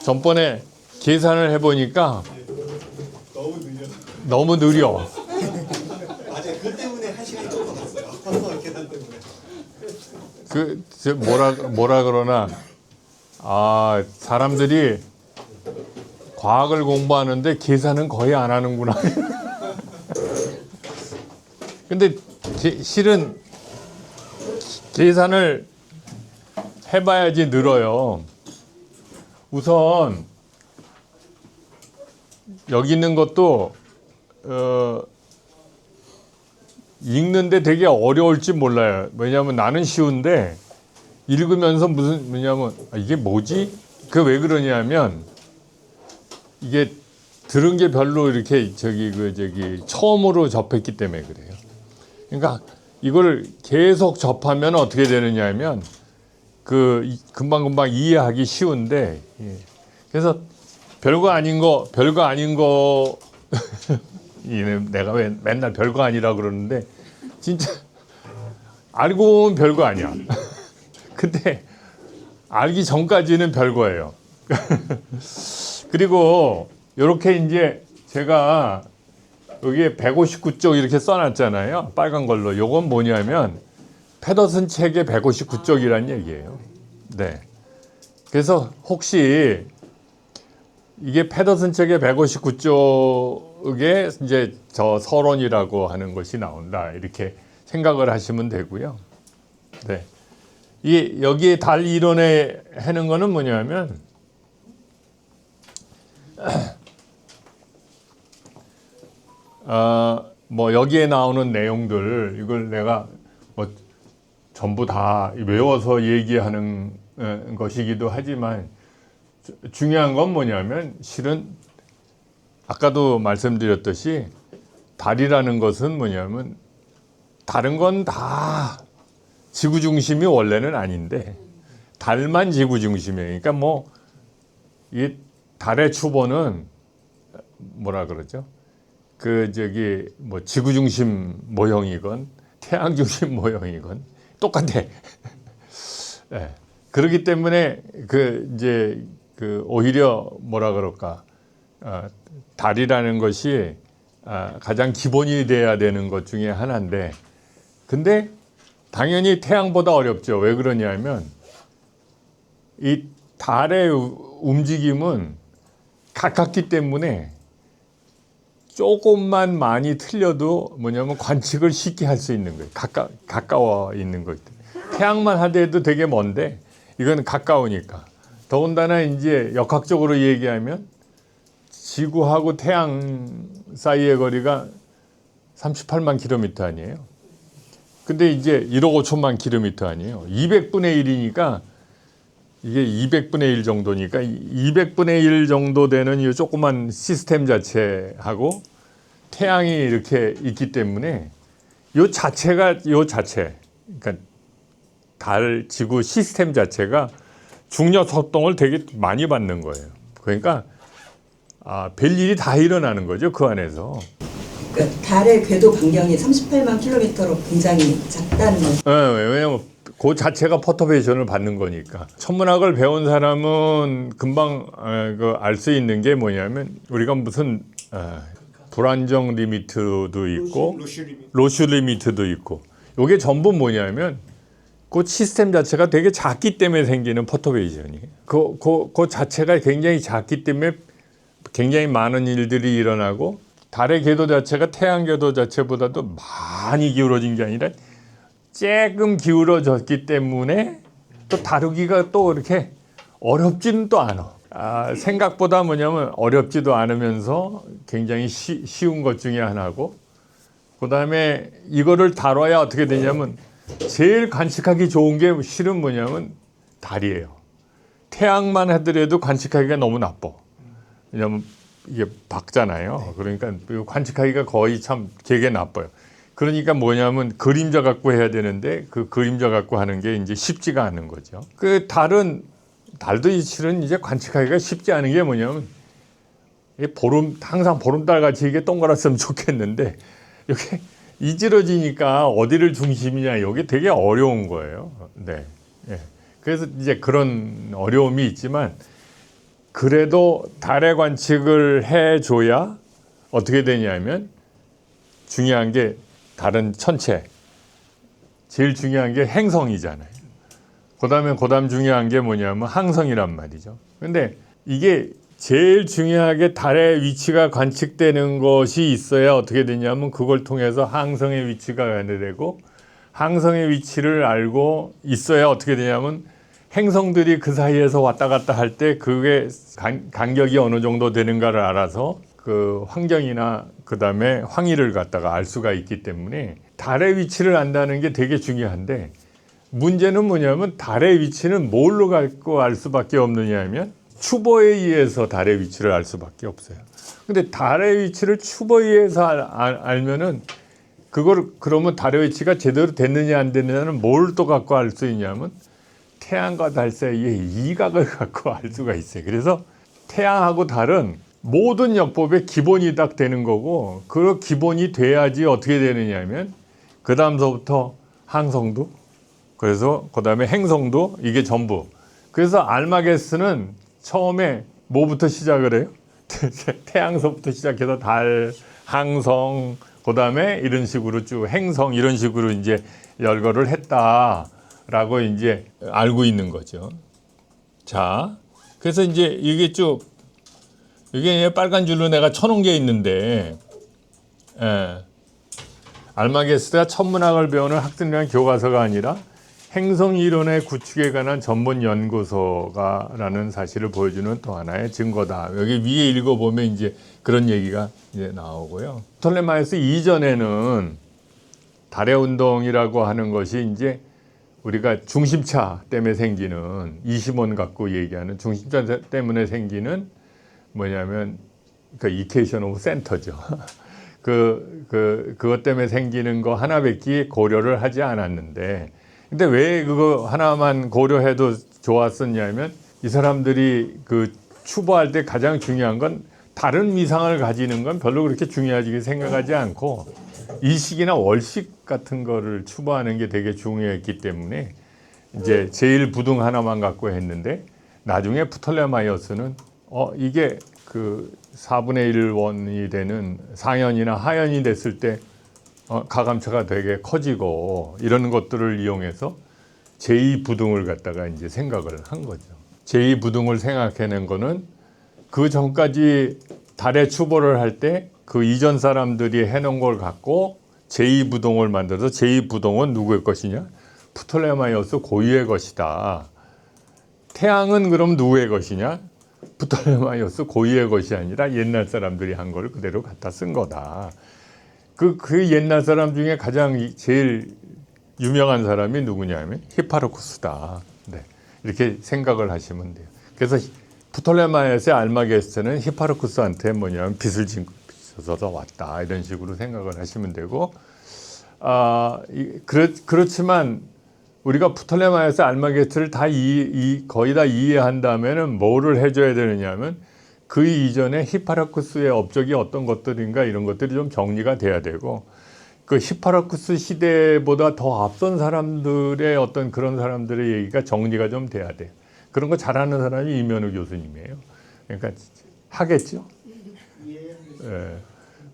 전번에 계산을 해보니까 너무 느려. 맞아요. 그 때문에 1시간이 좀 더 갔어요. 계산 때문에. 뭐라 그러나, 사람들이 과학을 공부하는데 계산은 거의 안 하는구나. 근데 실은 계산을 해봐야지 늘어요. 우선 여기 있는 것도 읽는데 되게 어려울지 몰라요. 왜냐하면 나는 쉬운데 읽으면서 뭐냐면 이게 뭐지? 그 왜 그러냐면 이게 들은 게 별로 이렇게 처음으로 접했기 때문에 그래요. 그러니까 이걸 계속 접하면 어떻게 되느냐면 금방금방 이해하기 쉬운데, 그래서 별거 아닌 거 내가 왜 맨날 별거 아니라 그러는데 진짜 알고 보면 별거 아니야. 근데 알기 전까지는 별거예요. 그리고 이렇게 이제 제가 여기에 159쪽 이렇게 써놨잖아요. 빨간 걸로. 요건 뭐냐면 패더슨 책의 159쪽이라는 얘기예요. 네. 그래서 혹시 이게 패더슨 책의 159쪽에 이제 저 서론이라고 하는 것이 나온다. 이렇게 생각을 하시면 되고요. 네. 여기에 달 이론에 하는 거는 뭐냐면 뭐 여기에 나오는 내용들 이걸 내가 뭐 전부 다 외워서 얘기하는 것이기도 하지만 중요한 건 뭐냐면 실은 아까도 말씀드렸듯이 달이라는 것은 뭐냐면 다른 건 다 지구 중심이 원래는 아닌데 달만 지구 중심이에요. 그러니까 뭐 이 달의 추보는 뭐라 그러죠? 뭐 지구 중심 모형이건 태양 중심 모형이건 똑같아. 네. 그렇기 때문에 오히려 뭐라 그럴까, 달이라는 것이 가장 기본이 돼야 되는 것 중에 하나인데, 근데 당연히 태양보다 어렵죠. 왜 그러냐면 이 달의 움직임은 가깝기 때문에 조금만 많이 틀려도 뭐냐면 관측을 쉽게 할 수 있는 거예요. 가까워 있는 거기 때문에. 태양만 하더라도 되게 먼데 이건 가까우니까. 더군다나 이제 역학적으로 얘기하면 지구하고 태양 사이의 거리가 38만 킬로미터 아니에요. 근데 이제 1억 5천만 킬로미터 아니에요. 200분의 1이니까 이게 200분의 1 정도니까 200분의 1 정도 되는 이 조그만 시스템 자체하고 태양이 이렇게 있기 때문에 요 자체, 그러니까 달, 지구 시스템 자체가 중력 활동을 되게 많이 받는 거예요. 그러니까 별일이 다 일어나는 거죠, 그 안에서. 그러니까 달의 궤도 반경이 38만 킬로미터로 굉장히 작다는 거죠. 네, 왜냐하면 그 자체가 퍼터베이션을 받는 거니까. 천문학을 배운 사람은 금방 알 수 있는 게 뭐냐면 우리가 무슨 불안정 리미트도 있고 로슈 리미트도 있고, 이게 전부 뭐냐면 그 시스템 자체가 되게 작기 때문에 생기는 퍼터베이션이에요. 그 자체가 굉장히 작기 때문에 굉장히 많은 일들이 일어나고, 달의 궤도 자체가 태양 궤도 자체보다도 많이 기울어진 게 아니라 조금 기울어졌기 때문에 또 다루기가 또 이렇게 어렵지는 또 않아. 생각보다 뭐냐면 어렵지도 않으면서 굉장히 쉬운 것 중에 하나고, 그 다음에 이거를 다뤄야 어떻게 되냐면 제일 관측하기 좋은 게 실은 뭐냐면 달이에요. 태양만 하더라도 관측하기가 너무 나빠. 왜냐면 이게 밝잖아요. 그러니까 관측하기가 거의 참 되게 나빠요. 그러니까 뭐냐면 그림자 갖고 해야 되는데 그 그림자 갖고 하는 게 이제 쉽지가 않은 거죠. 그 달도 실은 이제 관측하기가 쉽지 않은 게 뭐냐면 항상 보름달 같이 이게 동그랗으면 좋겠는데 이렇게 이지러지니까 어디를 중심이냐 이게 되게 어려운 거예요. 네. 예. 그래서 이제 그런 어려움이 있지만 그래도 달의 관측을 해줘야 어떻게 되냐면 중요한 게 다른 천체 제일 중요한 게 행성이잖아요. 그다음 중요한 게 뭐냐면 항성이란 말이죠. 근데 이게 제일 중요하게 달의 위치가 관측되는 것이 있어야 어떻게 되냐면 그걸 통해서 항성의 위치가 되고 항성의 위치를 알고 있어야 어떻게 되냐면 행성들이 그 사이에서 왔다 갔다 할 때 그게 간격이 어느 정도 되는가를 알아서 그 환경이나 그다음에 황의를 갖다가 알 수가 있기 때문에 달의 위치를 안다는 게 되게 중요한데 문제는 뭐냐면 달의 위치는 뭘로 갖고 알 수밖에 없느냐 하면 추보에 의해서 달의 위치를 알 수밖에 없어요. 근데 달의 위치를 추보에 의해서 알면은 그러면 달의 위치가 제대로 됐느냐 안 됐느냐는 뭘 또 갖고 알 수 있냐면 태양과 달 사이에 이각을 갖고 알 수가 있어요. 그래서 태양하고 달은 모든 역법의 기본이 딱 되는 거고 그 기본이 돼야지 어떻게 되느냐면 그 다음서부터 항성도 그래서 그 다음에 행성도 이게 전부. 그래서 알마게스는 처음에 뭐부터 시작을 해요? 태양서부터 시작해서 달, 항성, 그 다음에 이런 식으로 쭉 행성 이런 식으로 이제 열거를 했다라고 이제 알고 있는 거죠. 자, 그래서 이제 이게 쭉 이게 빨간 줄로 내가 쳐놓은 게 있는데, 알마게스가 천문학을 배우는 학생이란 교과서가 아니라 행성 이론의 구축에 관한 전문 연구소가라는 사실을 보여주는 또 하나의 증거다. 여기 위에 읽어보면 이제 그런 얘기가 이제 나오고요. 프톨레마이오스 이전에는 달의 운동이라고 하는 것이 이제 우리가 중심차 때문에 생기는 이심원 갖고 얘기하는 중심차 때문에 생기는 뭐냐면 그 이케이션 오브 센터죠. 그것 때문에 생기는 거 하나밖에 고려를 하지 않았는데 근데 왜 그거 하나만 고려해도 좋았었냐면 이 사람들이 그 추보할 때 가장 중요한 건 다른 위상을 가지는 건 별로 그렇게 중요하게 생각하지 않고 일식이나 월식 같은 거를 추보하는 게 되게 중요했기 때문에 이제 제일 부등 하나만 갖고 했는데 나중에 프톨레마이오스는 이게 그 4분의 1원이 되는 상현이나 하현이 됐을 때 가감차가 되게 커지고 이런 것들을 이용해서 제2부등을 갖다가 이제 생각을 한 거죠. 제2부등을 생각해낸 거는 그 전까지 달에 추보를 할 때 그 이전 사람들이 해놓은 걸 갖고 제2부등을 만들어서 제2부등은 누구의 것이냐? 프톨레마이오스 고유의 것이다. 태양은 그럼 누구의 것이냐? 프톨레마이오스 고유의 것이 아니라 옛날 사람들이 한 걸 그대로 갖다 쓴 거다. 그 옛날 사람 중에 가장 제일 유명한 사람이 누구냐면 히파르쿠스다. 네. 이렇게 생각을 하시면 돼요. 그래서 프톨레마이오스의 알마게스는 히파르쿠스한테 뭐냐면 빚을 지어서 왔다. 이런 식으로 생각을 하시면 되고, 그렇지만 우리가 프톨레마이오스 알마게스를 거의 다 이해한다면은 뭐를 해줘야 되느냐면 그 이전에 히파르쿠스의 업적이 어떤 것들인가 이런 것들이 좀 정리가 돼야 되고 그 히파르쿠스 시대보다 더 앞선 사람들의 어떤 그런 사람들의 얘기가 정리가 좀 돼야 돼요. 그런 거 잘하는 사람이 이면우 교수님이에요. 그러니까 하겠죠. 예.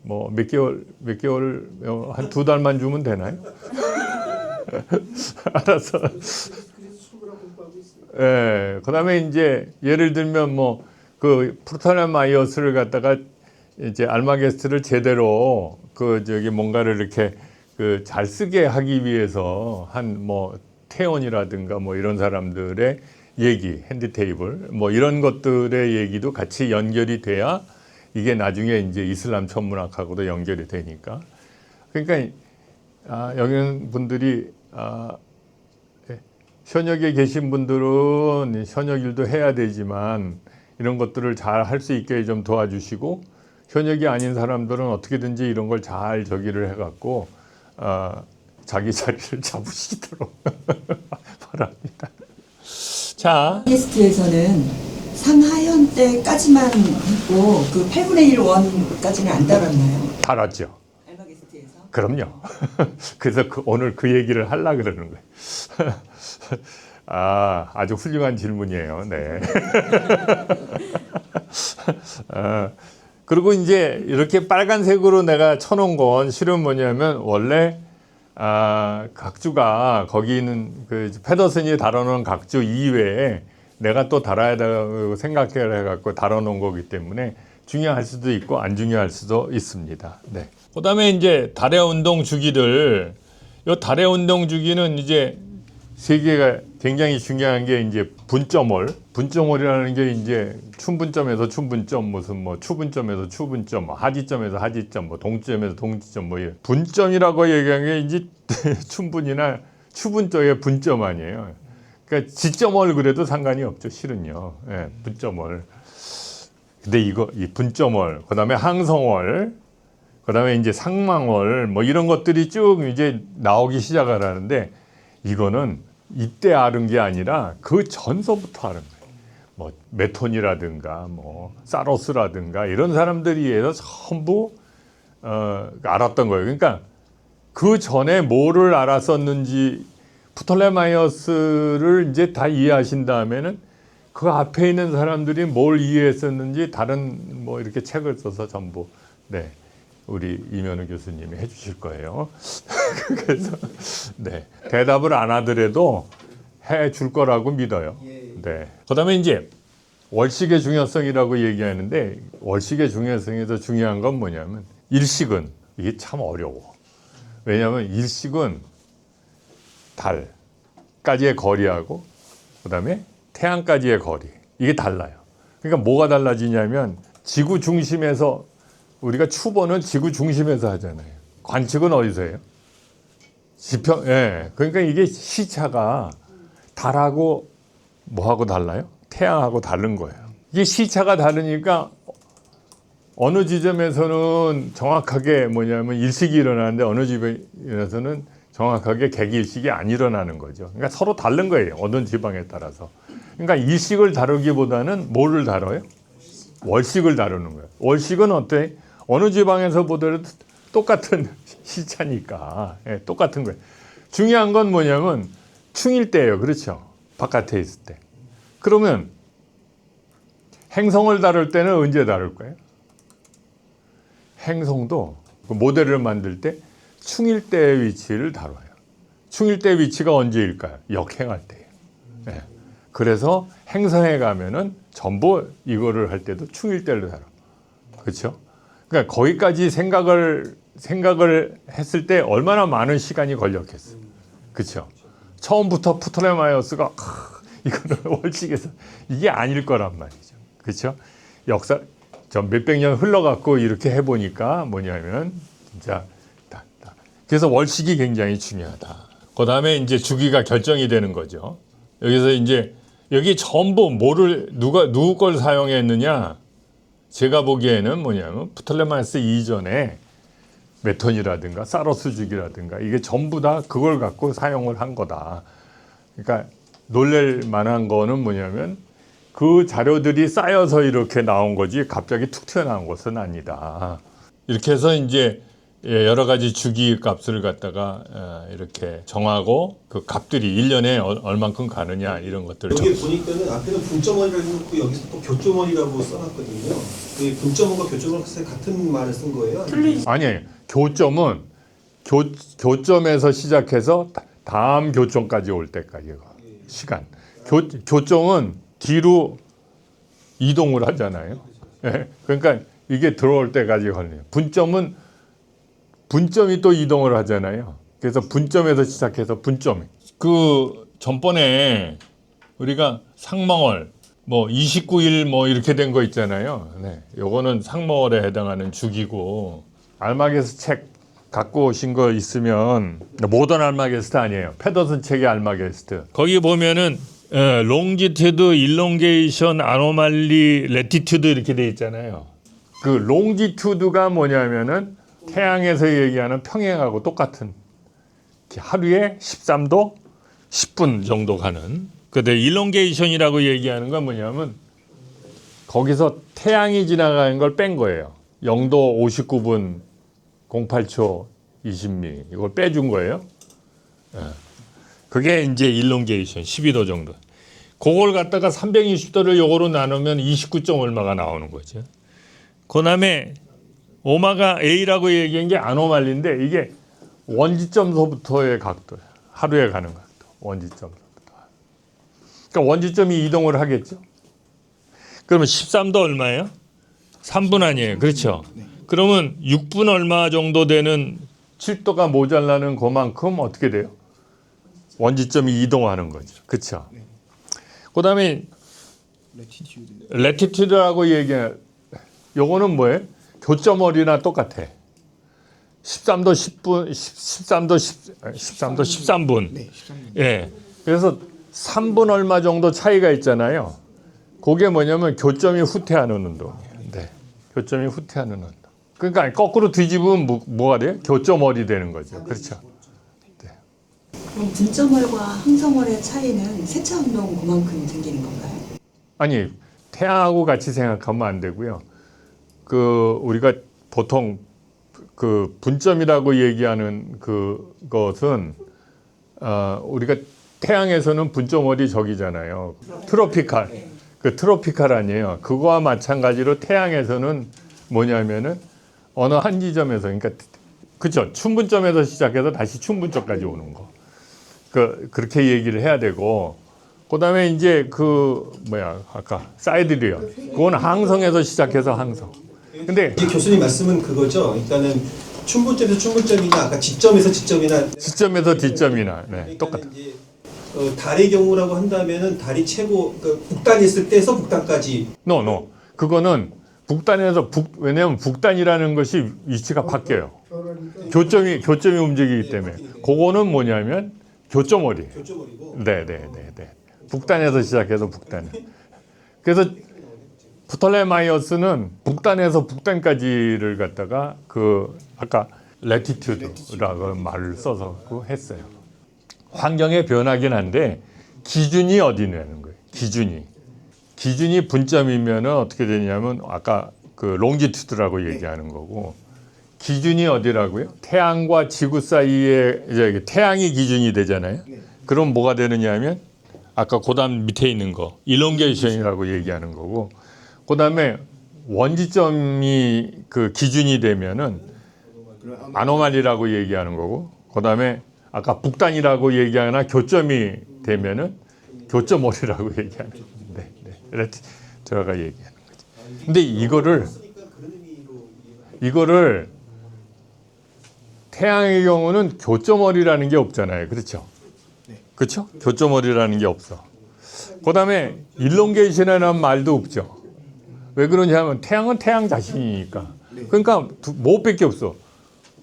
뭐 몇 개월 한 2달만 주면 되나요? 알았어. 예. 그다음에 이제 예를 들면 뭐 그 프톨레마이오스를 갖다가 이제 알마게스를 제대로 뭔가를 이렇게 잘 쓰게 하기 위해서 한 뭐 태원이라든가 뭐 이런 사람들의 얘기, 핸드 테이블 뭐 이런 것들의 얘기도 같이 연결이 돼야 이게 나중에 이제 이슬람 천문학하고도 연결이 되니까. 그러니까 여기 있는 분들이 현역에 계신 분들은 현역 일도 해야 되지만 이런 것들을 잘 할 수 있게 좀 도와주시고 현역이 아닌 사람들은 어떻게든지 이런 걸 잘 저기를 해갖고 자기 자리를 잡으시도록 바랍니다. 자, 테스트에서는 상하현 때까지만 했고 그 8분의 1 원까지는 안 다뤘나요? 달았죠. 알마게스트에서? 그럼요. 그래서 오늘 그 얘기를 하려고 그러는 거예요. 아주 훌륭한 질문이에요. 네. 그리고 이제 이렇게 빨간색으로 내가 쳐놓은 건 실은 뭐냐면 원래 각주가 거기 있는 그 페더슨이 다뤄놓은 각주 이외에 내가 또 달아야 된다고 생각을 해갖고 달아놓은 거기 때문에 중요할 수도 있고 안 중요할 수도 있습니다. 네. 그다음에 이제 달의 운동 주기를 이 달의 운동 주기는 이제 세 개가 굉장히 중요한 게 이제 분점월이라는 게 이제 춘분점에서 춘분점, 무슨 뭐 추분점에서 추분점, 뭐 하지점에서 하지점, 뭐 동지점에서 동지점, 뭐 분점이라고 얘기한 게 이제 춘분이나 추분 쪽의 분점 아니에요. 그러니까 지점월 그래도 상관이 없죠, 실은요. 예, 분점월. 근데 이 분점월, 그다음에 항성월, 그다음에 이제 상망월, 뭐 이런 것들이 쭉 이제 나오기 시작을 하는데 이거는 이때 아는 게 아니라 그 전서부터 아는 거예요. 뭐 메톤이라든가 뭐 사로스라든가 이런 사람들이 해서 전부 알았던 거예요. 그러니까 그 전에 뭐를 알았었는지 프톨레마이오스를 이제 다 이해하신 다음에는 그 앞에 있는 사람들이 뭘 이해했었는지 다른 뭐 이렇게 책을 써서 전부 네. 우리 이면우 교수님이 해주실 거예요. 그래서 네 대답을 안 하더라도 해줄 거라고 믿어요. 네. 그다음에 이제 월식의 중요성이라고 얘기하는데 월식의 중요성에서 중요한 건 뭐냐면 일식은 이게 참 어려워. 왜냐하면 일식은 달까지의 거리하고 그다음에 태양까지의 거리 이게 달라요. 그러니까 뭐가 달라지냐면 지구 중심에서 우리가 추보는 지구 중심에서 하잖아요. 관측은 어디서 해요? 지평, 예. 그러니까 이게 시차가 달하고 뭐하고 달라요? 태양하고 다른 거예요. 이게 시차가 다르니까 어느 지점에서는 정확하게 뭐냐면 일식이 일어나는데 어느 지점에서는 정확하게 개기일식이 안 일어나는 거죠. 그러니까 서로 다른 거예요. 어느 지방에 따라서. 그러니까 일식을 다루기보다는 뭐를 다뤄요? 월식을 다루는 거예요. 월식은 어때? 어느 지방에서 보더라도 똑같은 시차니까 예, 똑같은 거예요. 중요한 건 뭐냐면 충일 때예요. 그렇죠? 바깥에 있을 때. 그러면 행성을 다룰 때는 언제 다룰 거예요? 행성도 그 모델을 만들 때 충일 때의 위치를 다뤄요. 충일 때의 위치가 언제일까요? 역행할 때예요. 예. 그래서 행성에 가면은 전부 이거를 할 때도 충일 때를 다뤄. 그렇죠? 그러니까 거기까지 생각을 했을 때 얼마나 많은 시간이 걸렸겠어요. 그렇죠? 처음부터 프톨레마이오스가 이거는 월식에서 이게 아닐 거란 말이죠. 그렇죠? 역사 전 몇백 년 흘러갖고 이렇게 해보니까 뭐냐면 진짜 그래서 월식이 굉장히 중요하다. 그 다음에 이제 주기가 결정이 되는 거죠. 여기서 이제 여기 전부 누구 걸 사용했느냐? 제가 보기에는 뭐냐면 프톨레마이오스 이전에 메톤이라든가 사로스 주기라든가 이게 전부 다 그걸 갖고 사용을 한 거다. 그러니까 놀랄 만한 거는 뭐냐면 그 자료들이 쌓여서 이렇게 나온 거지 갑자기 툭 튀어나온 것은 아니다. 이렇게 해서 이제 여러 가지 주기 값을 갖다가 이렇게 정하고 그 값들이 1년에 얼만큼 가느냐 이런 것들을 여기 보니까는 앞에는 분점원이라고 해놓고 여기서 또 교점원이라고 써놨거든요. 그 분점원과 교점원 같은 말을 쓴 거예요? 아니에요. 교점은 교점에서 시작해서 다음 교점까지 올 때까지 시간. 교점은 뒤로 이동을 하잖아요. 예. 그러니까 이게 들어올 때까지 걸려요. 분점이 또 이동을 하잖아요. 그래서 분점에서 시작해서 분점. 그 전번에 우리가 상망월 뭐 29일 뭐 이렇게 된 거 있잖아요. 네. 요거는 상망월에 해당하는 주기고 알마게스 책 갖고 오신 거 있으면 모던 알마게스트 아니에요. 페더슨 책의 알마게스트. 거기 보면은 롱지튜드, 일롱게이션, 아노말리, 레티튜드 이렇게 돼 있잖아요. 그 롱지튜드가 뭐냐면은 태양에서 얘기하는 평행하고 똑같은 하루에 13도 10분 정도 가는. 근데 일롱게이션이라고 얘기하는 건 뭐냐면 거기서 태양이 지나가는 걸 뺀 거예요. 0도 59분 08초 20mm 이걸 빼준 거예요. 예. 그게 이제 일롱게이션 12도 정도. 그걸 갖다가 360도를 요거로 나누면 29점 얼마가 나오는 거죠. 그다음에 오마가 A라고 얘기한 게 아노말리인데 이게 원지점서부터의 각도예요. 하루에 가는 각도. 원지점서부터. 그러니까 원지점이 이동을 하겠죠. 그러면 13도 얼마예요? 3분 아니에요. 그렇죠. 그러면 6분 얼마 정도 되는 7도가 모자라는 그만큼 어떻게 돼요? 원지점이 이동하는 거죠. 그렇죠. 그다음에 레티튜드라고 얘기해. 요거는 뭐예요? 교점월이나 똑같아. 13도 10분, 13도 13분. 네, 13분. 예. 그래서 3분 얼마 정도 차이가 있잖아요. 그게 뭐냐면 교점이 후퇴하는 운동이에요. 네. 교점이 후퇴하는 운동. 그러니까 거꾸로 뒤집으면 뭐가 돼요? 교점월이 되는 거죠. 그렇죠. 그럼 분점월과 항성월의 차이는 세차 운동 그만큼 생기는 건가요? 아니, 태양하고 같이 생각하면 안 되고요. 그 우리가 보통 그 분점이라고 얘기하는 그것은 우리가 태양에서는 분점월이 저기잖아요. 트로피칼. 그 트로피칼 아니에요. 그거와 마찬가지로 태양에서는 뭐냐면은 어느 한 지점에서 그러니까 그렇죠. 춘분점에서 시작해서 다시 춘분점까지 오는 거. 그렇게 얘기를 해야 되고 그다음에 이제 아까 사이드리어. 그건 항성에서 시작해서 항성. 근데 이제 교수님 말씀은 그거죠. 그러니까는 춘분점에서 춘분점이나 아까 지점에서 지점이나 지점에서 뒷점이나 네, 그러니까는 똑같아. 이제 달의 경우라고 한다면은 달이 최고 그러니까 북단이 있을 때에서 북단까지. No. 그거는 북단에서 왜냐하면 북단이라는 것이 위치가 바뀌어요. 교점이 움직이기 때문에. 그거는 뭐냐면 교점월이에요. 교점월이고. 네. 북단에서 시작해서 북단. 그래서 프톨레마이오스는 북단에서 북단까지를 갖다가 아까 레티튜드라고 말을 써서 했어요. 환경의 변화긴 한데 기준이 어디냐는 거예요. 기준이 분점이면은 어떻게 되냐면 아까 그 롱지튜드라고 얘기하는 거고 기준이 어디라고요? 태양과 지구 사이에 이제 태양이 기준이 되잖아요. 그럼 뭐가 되느냐면 아까 그다음 밑에 있는 거 일롱게이션이라고 얘기하는 거고 그다음에 원지점이 그 기준이 되면은 아노말리라고 얘기하는 거고 그다음에 아까 북단이라고 얘기하나 교점이 되면은 교점월이라고 얘기하는 건데 제가 얘기하는 거죠. 근데 이거를 태양의 경우는 교점월이라는 게 없잖아요. 그렇죠? 그렇죠? 교점월이라는 게 없어. 그다음에 일롱게이션이라는 말도 없죠. 왜 그러냐면 태양은 태양 자신이니까. 그러니까 뭐밖에 없어.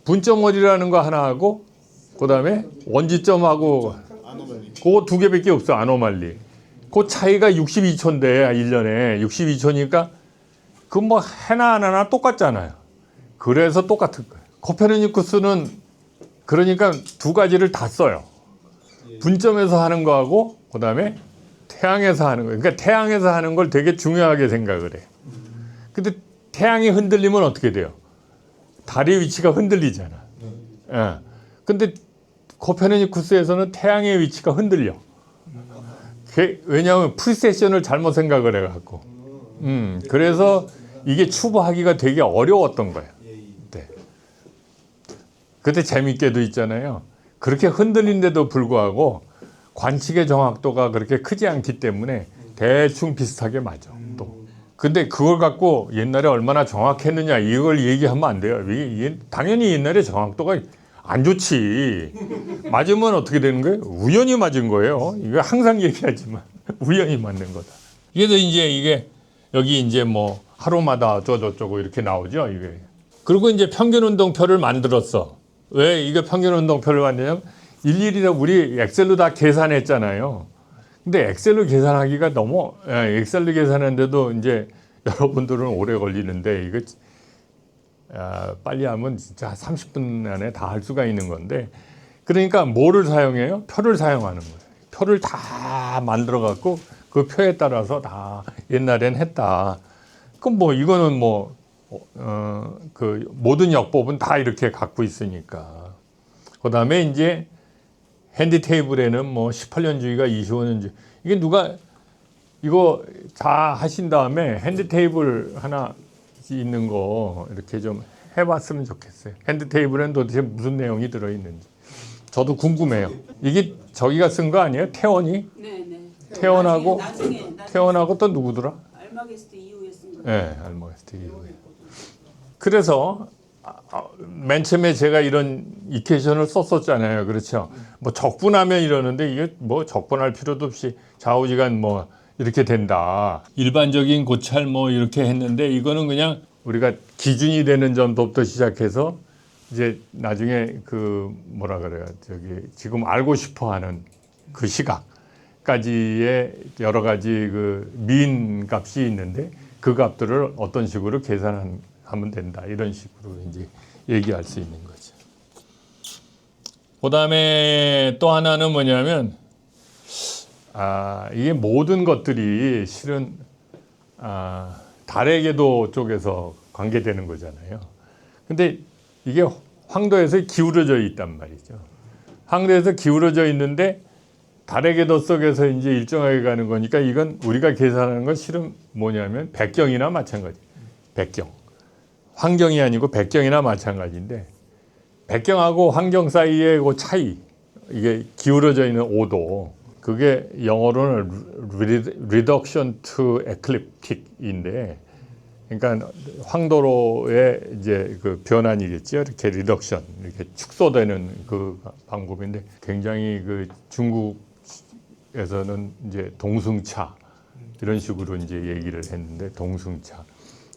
분점월이라는 거 하나 하고 그다음에 원지점하고 그거 두 개밖에 없어. 아노말리. 그 차이가 62초인데 1년에 62초니까 그 뭐 하나 똑같잖아요. 그래서 똑같은 거예요. 코페르니쿠스는 그러니까 두 가지를 다 써요. 분점에서 하는 거하고 그다음에 태양에서 하는 거. 그러니까 태양에서 하는 걸 되게 중요하게 생각을 해. 근데 태양이 흔들리면 어떻게 돼요? 달의 위치가 흔들리잖아. 예. 근데 코페르니쿠스에서는 태양의 위치가 흔들려. 왜냐하면 프리세션을 잘못 생각을 해갖고. 그래서 이게 추구하기가 되게 어려웠던 거예요. 네. 그때 재밌게도 있잖아요. 그렇게 흔들린데도 불구하고 관측의 정확도가 그렇게 크지 않기 때문에 대충 비슷하게 맞아. 또. 근데 그걸 갖고 옛날에 얼마나 정확했느냐 이걸 얘기하면 안 돼요. 당연히 옛날에 정확도가 안 좋지. 맞으면 어떻게 되는 거예요? 우연히 맞은 거예요. 이거 항상 얘기하지만 우연히 맞는 거다. 그래서 이제 이게 여기 이제 뭐 하루마다 어쩌고저쩌고 이렇게 나오죠. 이게. 그리고 이제 평균 운동표를 만들었어. 왜 이게 평균 운동표를 만드냐면 일일이 우리 엑셀로 다 계산했잖아요. 근데 엑셀로 계산하기가 너무 엑셀로 계산하는데도 이제 여러분들은 오래 걸리는데 이거 빨리 하면 진짜 30분 안에 다 할 수가 있는 건데 그러니까 뭐를 사용해요? 표를 사용하는 거예요. 표를 다 만들어 갖고 그 표에 따라서 다 옛날엔 했다. 그럼 뭐 이거는 그 모든 역법은 다 이렇게 갖고 있으니까 그다음에 이제 핸디 테이블에는 뭐 18년 주기가 25년 주기. 이게 누가 이거 다 하신 다음에 핸디 테이블 하나 있는 거 이렇게 좀 해봤으면 좋겠어요. 핸디 테이블엔 도대체 무슨 내용이 들어있는지 저도 궁금해요. 이게 저기가 쓴 거 아니에요? 태원이? 네네. 태원하고 나중에 태원하고 또 누구더라? 알마게스트 이후에 쓴 거. 네, 알마게스트 이후에. 그래서 맨 처음에 제가 이런 이퀘이션을 썼었잖아요. 그렇죠? 뭐 적분하면 이러는데 이게 뭐 적분할 필요도 없이 좌우지간 뭐 이렇게 된다. 일반적인 고찰 뭐 이렇게 했는데 이거는 그냥 우리가 기준이 되는 점부터 시작해서 이제 나중에 그 뭐라 그래요? 저기 지금 알고 싶어하는 그 시각까지의 여러 가지 그 미인 값이 있는데 그 값들을 어떤 식으로 계산하면 된다. 이런 식으로 이제 얘기할 수 있는 거죠. 그다음에 또 하나는 뭐냐면 이게 모든 것들이 실은 달의 궤도 쪽에서 관계되는 거잖아요. 근데 이게 황도에서 기울어져 있단 말이죠. 황도에서 기울어져 있는데 달의 궤도 속에서 이제 일정하게 가는 거니까 이건 우리가 계산하는 건 실은 뭐냐면 백경이나 마찬가지. 백경. 환경이 아니고 백경이나 마찬가지인데 백경하고 환경 사이의 그 차이, 이게 기울어져 있는 5도, 그게 영어로는 reduction to ecliptic인데, 그러니까 황도로의 이제 그 변환이겠죠. 이렇게 리덕션, 이렇게 축소되는 그 방법인데 굉장히 그 중국에서는 이제 동승차 이런 식으로 이제 얘기를 했는데 동승차.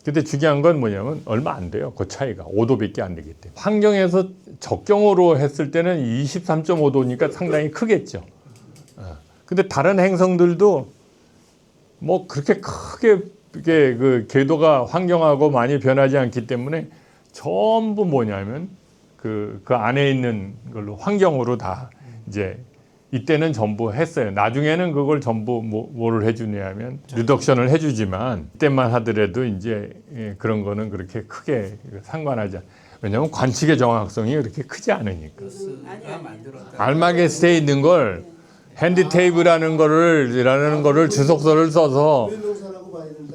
근데 중요한 건 뭐냐면 얼마 안 돼요. 그 차이가 5도밖에 안 되기 때문에. 환경에서 적경으로 했을 때는 23.5도니까 상당히 크겠죠. 근데 다른 행성들도 뭐 그렇게 크게 이게 그 궤도가 환경하고 많이 변하지 않기 때문에 전부 뭐냐면 그 안에 있는 걸로 환경으로 다 이제 이때는 전부 했어요. 나중에는 그걸 전부 뭐를 해주냐면 리덕션을 해주지만 이때만 하더라도 이제 그런 거는 그렇게 크게 상관하지 않아요. 왜냐하면 관측의 정확성이 그렇게 크지 않으니까. 알마게스트에 있는 걸 핸디 테이블이라는 거를 주석서를 써서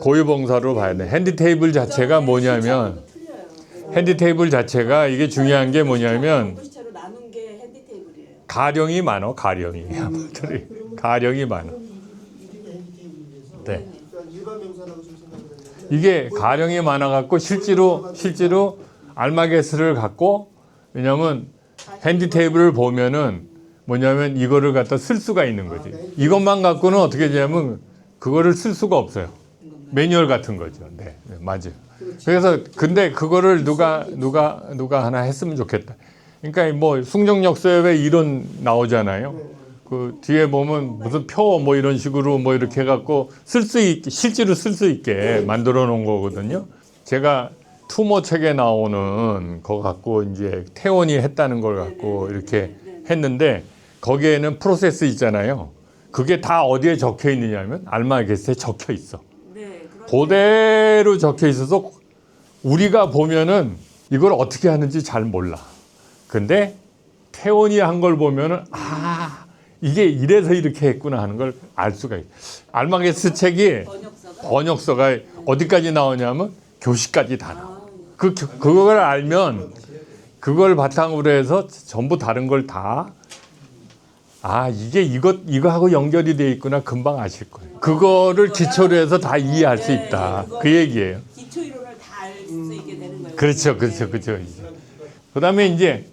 고유봉사로 봐야 돼. 핸디 테이블 자체가 뭐냐면 핸디 테이블 자체가 이게 중요한 게 뭐냐면 공부시차로 나눈 게 핸디 테이블이에요. 가령이 많어. 가령이 가령이 많어. 네. 이게 가령이 많아갖고 실제로 알마게스를 갖고 왜냐하면 핸디 테이블을 보면은 뭐냐면 이거를 갖다 쓸 수가 있는 거지. 이것만 갖고는 어떻게 되냐면 그거를 쓸 수가 없어요. 매뉴얼 같은 거죠. 네, 맞아요. 그래서 근데 그거를 누가 하나 했으면 좋겠다. 그러니까 뭐 숭정역서에 이론 나오잖아요. 그 뒤에 보면 무슨 표 뭐 이런 식으로 뭐 이렇게 해갖고 실제로 쓸 수 있게 만들어 놓은 거거든요. 제가 투모 책에 나오는 거 갖고 이제 태원이 했다는 걸 갖고 이렇게 했는데 거기에는 프로세스 있잖아요. 그게 다 어디에 적혀 있느냐면 알마게스트에 적혀 있어. 네, 그대로 적혀 있어서 우리가 보면은 이걸 어떻게 하는지 잘 몰라. 근데 태원이 한 걸 보면은 이게 이래서 이렇게 했구나 하는 걸 알 수가 있어. 알마게스트 책이 번역서가 어디까지 나오냐면 교시까지 다 나와. 그걸 알면 그걸 바탕으로 해서 전부 다른 걸 다 이게 이거하고 연결이 돼 있구나 금방 아실 거예요. 그거를 기초로 해서 다 이해할 수 있다. 그 얘기예요. 기초 이론을 다 알 수 있게 되는 거예요. 그렇죠. 그다음에 이제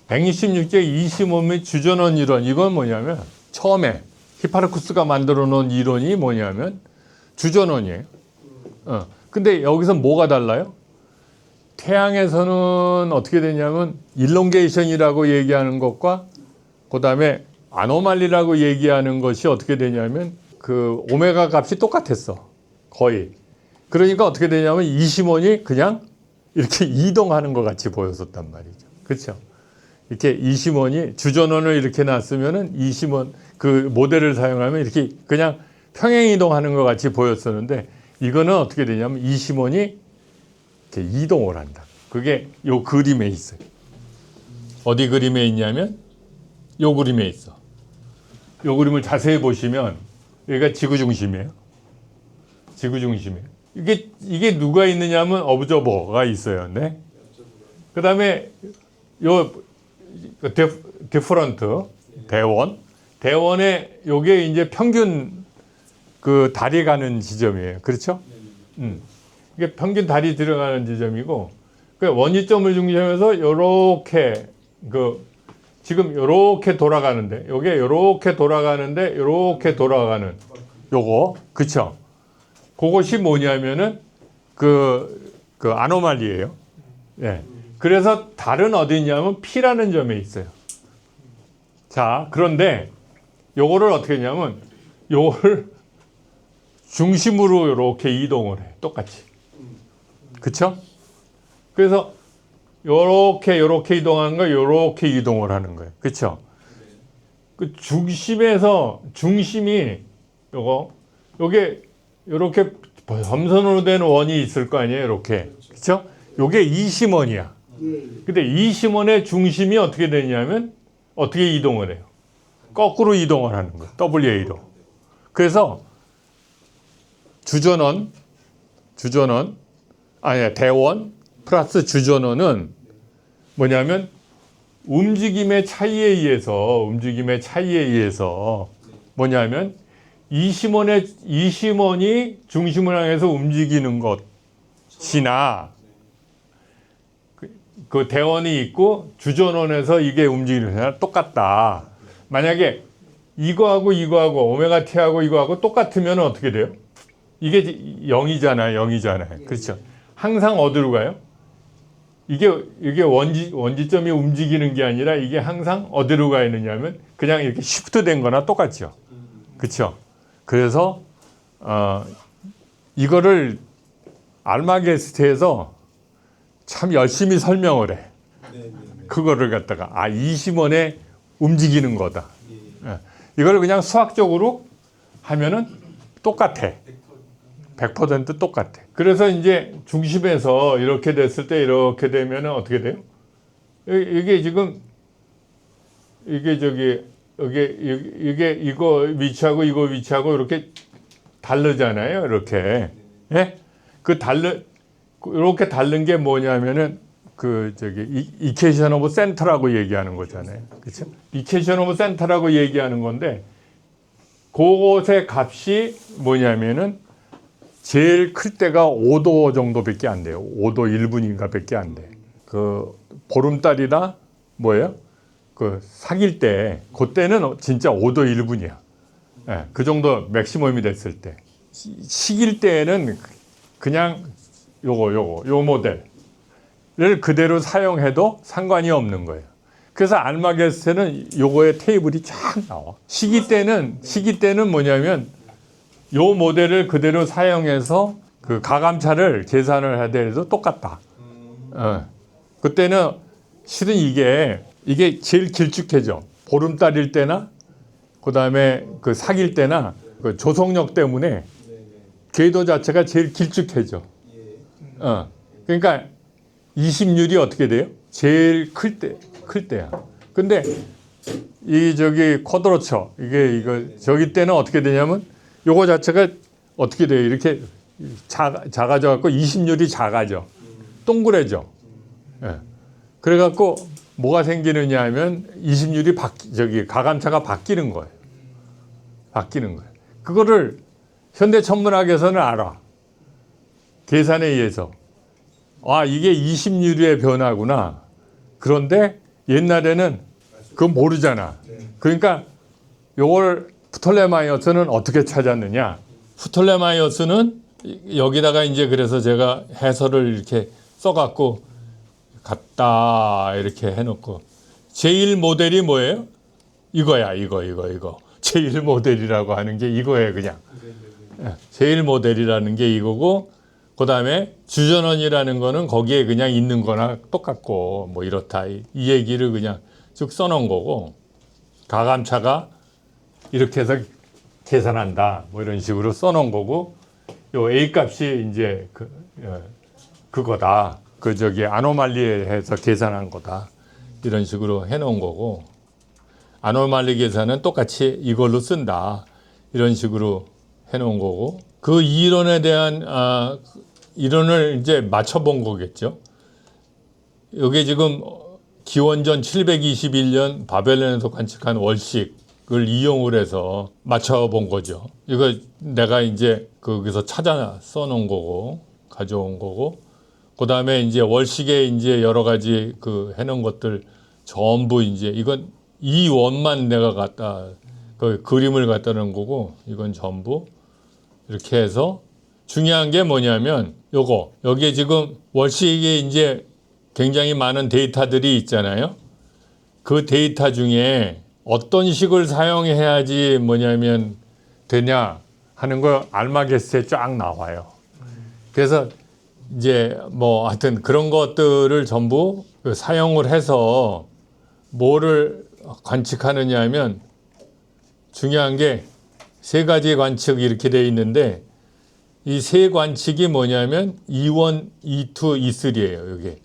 166제 25의 주전원 이론. 이건 뭐냐면 처음에 히파르쿠스가 만들어 놓은 이론이 뭐냐면 주전원이에요. 근데 여기서 뭐가 달라요? 태양에서는 어떻게 되냐면 일롱게이션이라고 얘기하는 것과 그다음에 아노말리라고 얘기하는 것이 어떻게 되냐면 그 오메가 값이 똑같았어. 거의. 그러니까 어떻게 되냐면 20원이 그냥 이렇게 이동하는 것 같이 보였었단 말이죠. 그렇죠? 이렇게 20원이 주전원을 이렇게 놨으면은 20원 그 모델을 사용하면 이렇게 그냥 평행 이동하는 것 같이 보였었는데 이거는 어떻게 되냐면 20원이 이렇게 이동을 한다. 그게 요 그림에 있어요. 어디 그림에 있냐면 요 그림에 있어. 요 그림을 자세히 보시면 여기가 지구 중심이에요. 지구 중심이에요. 이게 누가 있느냐면 어브저버가 있어요. 네. 그다음에 요 디퍼런트 대원에 요게 이제 평균 그 달이 가는 지점이에요. 그렇죠? 이게 평균 달이 들어가는 지점이고 그 원위점을 중심해서 요렇게 지금 요렇게 돌아가는데 요게 요렇게 돌아가는데 요렇게 돌아가는 요거 그쵸? 그것이 뭐냐면은 그 아노말리예요. 예. 그래서 달은 어디 있냐면 P라는 점에 있어요. 자, 그런데 요거를 어떻게 했냐면 요거를 중심으로 이렇게 이동을 해. 똑같이. 그쵸? 그래서 요렇게 이동하는 거 요렇게 이동을 하는 거예요. 그쵸? 그 중심이 요게 요렇게 점선으로 된 원이 있을 거 아니에요. 이렇게. 그쵸? 요게 이심원이야. 근데 이심원의 중심이 어떻게 되냐면 어떻게 이동을 해요? 거꾸로 이동을 하는 거예요. WA로. 그래서 대원 플러스 주전원은 뭐냐면 움직임의 차이에 의해서 뭐냐면 이심원이 중심을 향해서 움직이는 것이나 그 대원이 있고 주전원에서 이게 움직이는 거랑 똑같다. 만약에 이거하고 오메가 T하고 이거하고 똑같으면 어떻게 돼요? 이게 0이잖아요. 그렇죠? 항상 어디로 가요? 이게 원지점이 움직이는 게 아니라 이게 항상 어디로 가 있느냐면 그냥 이렇게 시프트 된 거나 똑같죠. 그렇죠? 그래서 이거를 알마게스트에서 참 열심히 설명을 해. 그거를 갖다가 이심원에 움직이는 거다. 이걸 그냥 수학적으로 하면은 똑같아. 100% 똑같아. 그래서 이제 중심에서 이렇게 됐을 때 이렇게 되면은 어떻게 돼요? 이게 지금 이게 이거 위치하고 이거 위치하고 이렇게 다르잖아요. 이렇게. 예? 이렇게 다른 게 뭐냐면은 이퀘이션 오브 센터라고 얘기하는 거잖아요. 그렇죠? 이퀘이션 오브 센터라고 얘기하는 건데 그것의 값이 뭐냐면은 제일 클 때가 5도 정도밖에 안 돼요. 5도 1분인가 밖에 안 돼. 그 보름달이나 뭐예요? 그 사귈 때 그때는 진짜 5도 1분이야. 예, 그 정도 맥시멈이 됐을 때. 식일 때는 그냥 요 모델을 그대로 사용해도 상관이 없는 거예요. 그래서 알마게스트는 요거의 테이블이 쫙 나와. 시기 때는 뭐냐면 요 모델을 그대로 사용해서 그 가감차를 계산을 해야 돼도 똑같다. 그때는 실은 이게 제일 길쭉해져. 보름달일 때나 그다음에 그 사귈 때나 그 조속력 때문에 궤도 자체가 제일 길쭉해져. 그러니까 20률이 어떻게 돼요? 제일 클 때야. 근데 쿼드로처 저기 때는 어떻게 되냐면 요거 자체가 어떻게 돼요? 이렇게 작아져 갖고 20률이 작아져. 동그래져. 예. 그래 갖고 뭐가 생기느냐 하면 20률이 가감차가 바뀌는 거예요. 그거를 현대 천문학에서는 알아. 계산에 의해서. 이게 20률의 변화구나. 그런데 옛날에는 그건 모르잖아. 그러니까 요걸 프톨레마이오스는 어떻게 찾았느냐? 프톨레마이오스는 여기다가 이제 그래서 제가 해설을 이렇게 써갖고 갖다 이렇게 해놓고 제1 모델이 뭐예요? 이거야, 이거. 제1 모델이라고 하는 게 이거예요, 그냥. 제1 모델이라는 게 이거고, 그 다음에 주전원이라는 거는 거기에 그냥 있는 거나 똑같고, 뭐 이렇다. 이 얘기를 그냥 쭉 써놓은 거고, 가감차가 이렇게 해서 계산한다. 뭐 이런 식으로 써놓은 거고, 요 A 값이 이제 그거다. 아노말리에 해서 계산한 거다. 이런 식으로 해놓은 거고, 아노말리 계산은 똑같이 이걸로 쓴다 이런 식으로 해놓은 거고, 그 이론에 대한 이론을 이제 맞춰본 거겠죠. 이게 지금 기원전 721년 바벨론에서 관측한 월식을 이용을 해서 맞춰본 거죠. 이거 내가 이제 거기서 찾아 써놓은 거고, 가져온 거고, 그 다음에 이제 월식에 이제 여러 가지 그 해놓은 것들 전부 이제 이건 이 원만 내가 갖다 그 그림을 갖다 놓은 거고, 이건 전부 이렇게 해서 중요한 게 뭐냐면 요거 여기에 지금 월식에 이제 굉장히 많은 데이터들이 있잖아요. 그 데이터 중에 어떤 식을 사용해야지 뭐냐면 되냐 하는 거 알마게스에 쫙 나와요. 그래서 이제 뭐 하여튼 그런 것들을 전부 사용을 해서 뭐를 관측하느냐 하면 중요한 게 세 가지 관측이 이렇게 돼 있는데, 이 세 관측이 뭐냐면 E1, E2, E3예요. 이게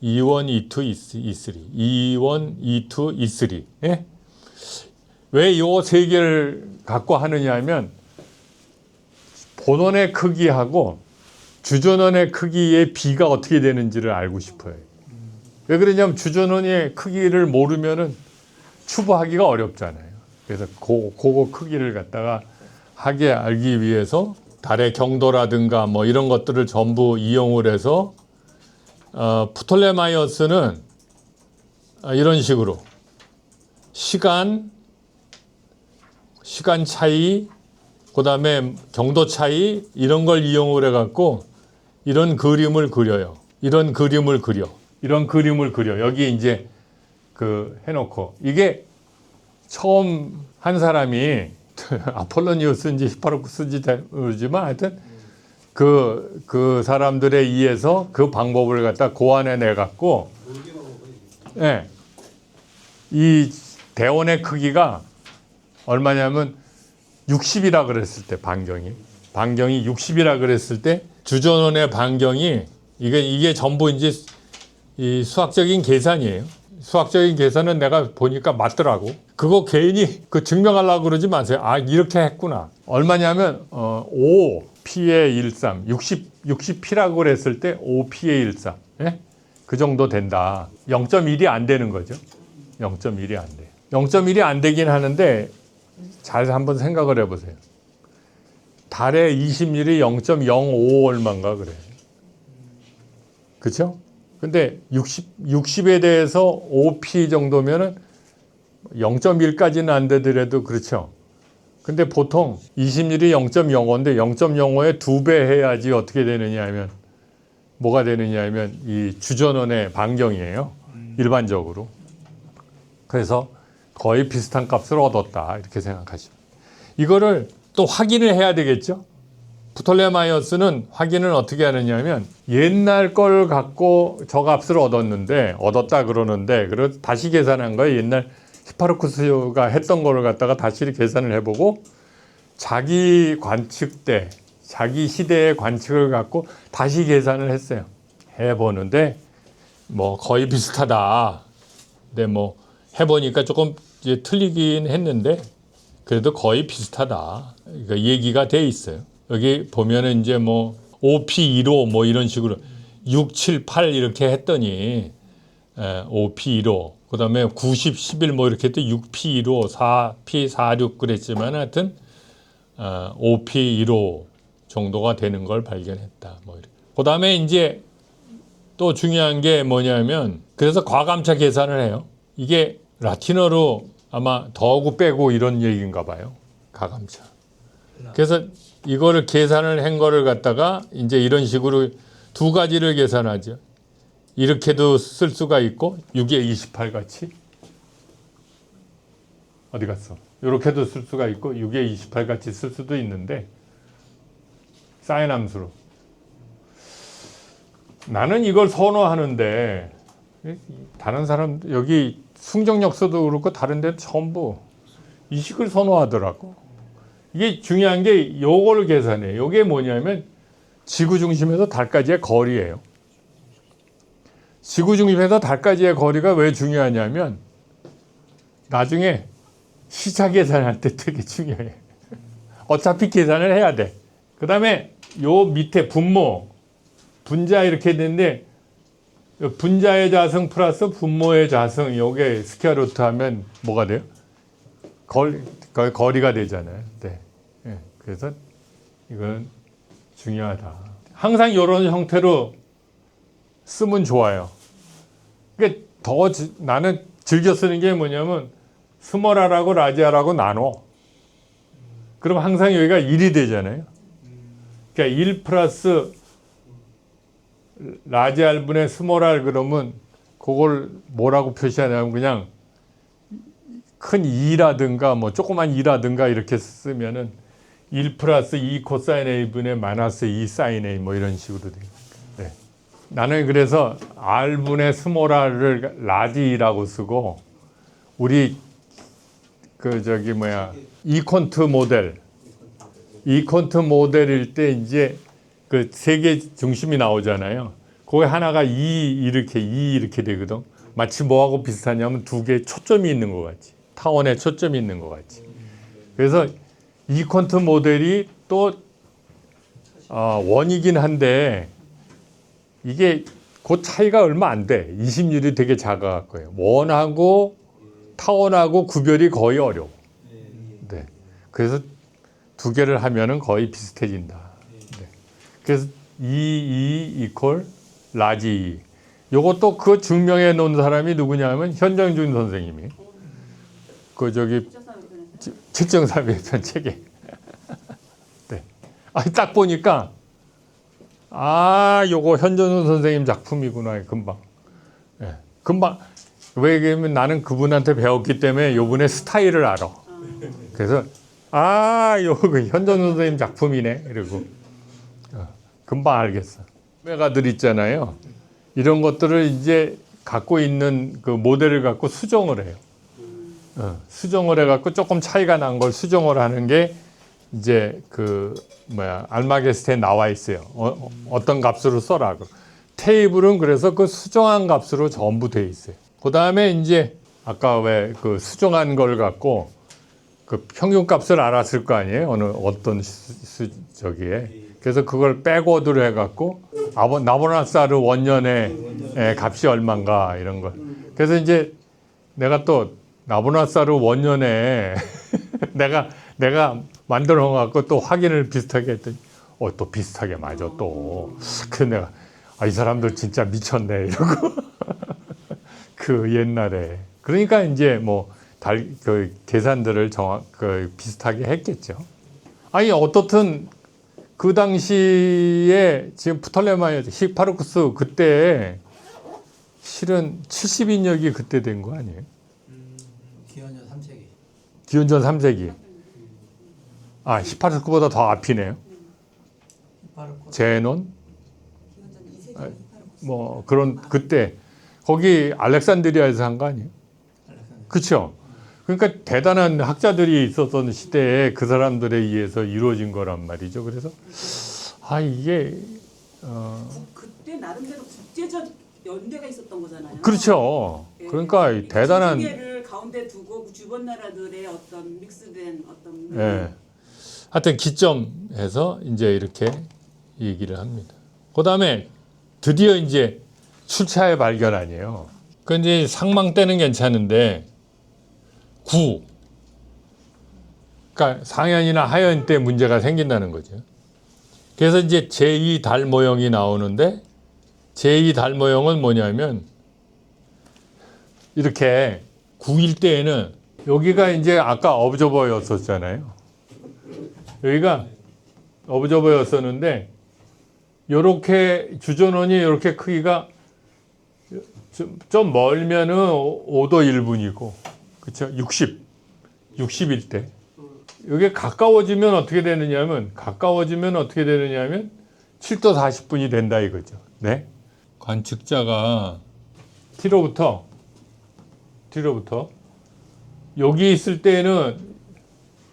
E1, E2, E3, E1, E2, E3. 예? 왜 요 세 개를 갖고 하느냐 하면 본원의 크기하고 주전원의 크기의 비가 어떻게 되는지를 알고 싶어요. 왜 그러냐면 주전원의 크기를 모르면은 추부하기가 어렵잖아요. 그래서 그거 크기를 갖다가 하게 알기 위해서 달의 경도라든가 뭐 이런 것들을 전부 이용을 해서 프톨레마이오스는 이런 식으로 시간 차이, 그 다음에 경도 차이 이런 걸 이용을 해갖고 이런 그림을 그려요. 이런 그림을 그려. 여기 이제 그 해놓고, 이게 처음 한 사람이 아폴로니우스인지 히파르쿠스인지 모르지만 하여튼 그 사람들에 의해서 그 방법을 갖다 고안해 내 갖고, 예, 이 대원의 크기가 얼마냐면 60이라 그랬을 때, 반경이 60이라 그랬을 때 주전원의 반경이 이게 전부 이제 이 수학적인 계산이에요. 수학적인 계산은 내가 보니까 맞더라고. 그거 괜히 그 증명하려고 그러지 마세요. 아, 이렇게 했구나. 얼마냐면 5P의 13, 60P라고 그랬을 때 5P의 13. 예? 그 정도 된다. 0.1이 안 되는 거죠. 0.1이 안 돼. 0.1이 안 되긴 하는데 잘 한번 생각을 해보세요. 달의 20일이 0.05 얼마인가 그래. 그렇죠? 근데 60에 대해서 5p 정도면은 0.1까지는 안 되더라도 그렇죠. 근데 보통 20일이 0.05인데 0.05에 2배 해야지 어떻게 되느냐 하면 뭐가 되느냐 하면 이 주전원의 반경이에요. 일반적으로. 그래서 거의 비슷한 값을 얻었다 이렇게 생각하시면. 이거를 또 확인을 해야 되겠죠. 프톨레마이오스는 확인을 어떻게 하느냐면 옛날 걸 갖고 저 값을 얻었다 그러는데 그래서 다시 계산한 거예요. 옛날 히파르쿠스가 했던 거를 갖다가 다시 계산을 해보고 자기 관측 때 자기 시대의 관측을 갖고 다시 계산을 했어요. 해보는데 뭐 거의 비슷하다. 근데 뭐 해보니까 조금 이제 틀리긴 했는데 그래도 거의 비슷하다. 그러니까 얘기가 돼 있어요. 여기 보면은 이제 뭐 5P15 뭐 이런 식으로 6, 7, 8 이렇게 했더니 5P15 그 다음에 90, 11 뭐 이렇게 했더니 6P15 4P46 그랬지만 하여튼 5P15 정도가 되는 걸 발견했다. 뭐 이렇게. 그 다음에 이제 또 중요한 게 뭐냐면 그래서 과감차 계산을 해요. 이게 라틴어로 아마 더하고 빼고 이런 얘기인가 봐요. 과감차. 그래서 이거를 계산을 한 거를 갖다가 이제 이런 식으로 두 가지를 계산하죠. 이렇게도 쓸 수가 있고 6에 28 같이 어디 갔어? 이렇게도 쓸 수가 있고 6에 28 같이 쓸 수도 있는데 사인 함수로 나는 이걸 선호하는데 다른 사람 여기 숭정역서도 그렇고 다른 데는 전부 이 식을 선호하더라고. 이게 중요한 게 요거를 계산해. 요게 뭐냐면 지구 중심에서 달까지의 거리예요. 지구 중심에서 달까지의 거리가 왜 중요하냐면 나중에 시차 계산할 때 되게 중요해. 어차피 계산을 해야 돼. 그 다음에 요 밑에 분모, 분자 이렇게 되는데 분자의 자승 플러스 분모의 자승 요게 스퀘어 루트 하면 뭐가 돼요? 거리가 되잖아요. 네. 예, 그래서 이건 중요하다. 항상 이런 형태로 쓰면 좋아요. 그러니까 나는 즐겨 쓰는 게 뭐냐면 스몰R하고 라지R하고 나눠. 그럼 항상 여기가 1이 되잖아요. 그러니까 1 플러스 라지 R분의 스몰 r 그러면 그걸 뭐라고 표시하냐면 그냥 큰 2라든가 뭐 조그만 2라든가 이렇게 쓰면은 1 플러스 2 코사인 A분의 마이너스 2 사인 A 뭐 이런 식으로 돼요. 네. 나는 그래서 R분의 스몰 r을 라지라고 쓰고 우리 이콘트 모델일 때 이제 그 세 개 중심이 나오잖아요. 거기 하나가 2 이렇게 되거든. 마치 뭐하고 비슷하냐면 두 개의 초점이 있는 것 같지. 타원에 초점이 있는 것 같지. 그래서 이콘트 모델이 또 원이긴 한데 이게 그 차이가 얼마 안 돼. 20율이 되게 작아갖고요. 원하고 타원하고 구별이 거의 어려워. 네. 그래서 두 개를 하면은 거의 비슷해진다. 네. 그래서 이퀄 라지. 요것도 그 증명해 놓은 사람이 누구냐면 현정준 선생님이. 측정사회편 책에. 네. 딱 보니까 요거 현정준 선생님 작품이구나. 금방. 네. 금방. 왜 그러면 나는 그분한테 배웠기 때문에 요분의 스타일을 알아. 그래서 요거 현정준 선생님 작품이네. 이러고 금방 알겠어. 매가들 있잖아요. 이런 것들을 이제 갖고 있는 그 모델을 갖고 수정을 해요. 수정을 해갖고 조금 차이가 난 걸 수정을 하는 게 이제 알마게스트에 나와 있어요. 어떤 값으로 써라고. 테이블은 그래서 그 수정한 값으로 전부 돼 있어요. 그 다음에 이제 아까 왜 그 수정한 걸 갖고 그 평균값을 알았을 거 아니에요. 어떤 저기에. 그래서 그걸 백워드로 해갖고 나보나스아르 원년의 값이 얼마인가 이런 걸. 그래서 이제 내가 또 나보나스아르 원년에 내가 만들어 갖고 또 확인을 비슷하게 했더니 또 비슷하게 맞아 또. 그래서 내가 이 사람들 진짜 미쳤네 이러고. 그 옛날에. 그러니까 이제 그 계산들을 비슷하게 했겠죠. 어떻든 그 당시에 지금 프톨레마이오스, 히파르쿠스 그때 실은 70인역이 그때 된 거 아니에요? 기원전 3세기. 기원전 3세기. 히파르쿠스보다 더 앞이네요. 제논? 그런 그때 거기 알렉산드리아에서 한 거 아니에요? 그렇죠. 그러니까 대단한 학자들이 있었던 시대에 그 사람들에 의해서 이루어진 거란 말이죠. 그래서 이게 그때 나름대로 국제적 연대가 있었던 거잖아요. 그렇죠. 그러니까 대단한 두 개를 가운데 두고 주변 나라들의 어떤 믹스된 어떤 하여튼 기점에서 이제 이렇게 얘기를 합니다. 그다음에 드디어 이제 출처의 발견 아니에요. 근데 상망 때는 괜찮은데 그러니까 상현이나 하현 때 문제가 생긴다는 거죠. 그래서 이제 제2 달 모형이 나오는데 제2 달 모형은 뭐냐면 이렇게 9일 때에는 여기가 이제 아까 어브저버였었잖아요. 여기가 어브저버였었는데 요렇게 주전원이 이렇게 크기가 좀 멀면은 5도 1분이고 그렇죠? 60일 때. 이게 가까워지면 어떻게 되느냐면 7도 40분이 된다 이거죠. 네. 관측자가 T로부터 여기 있을 때는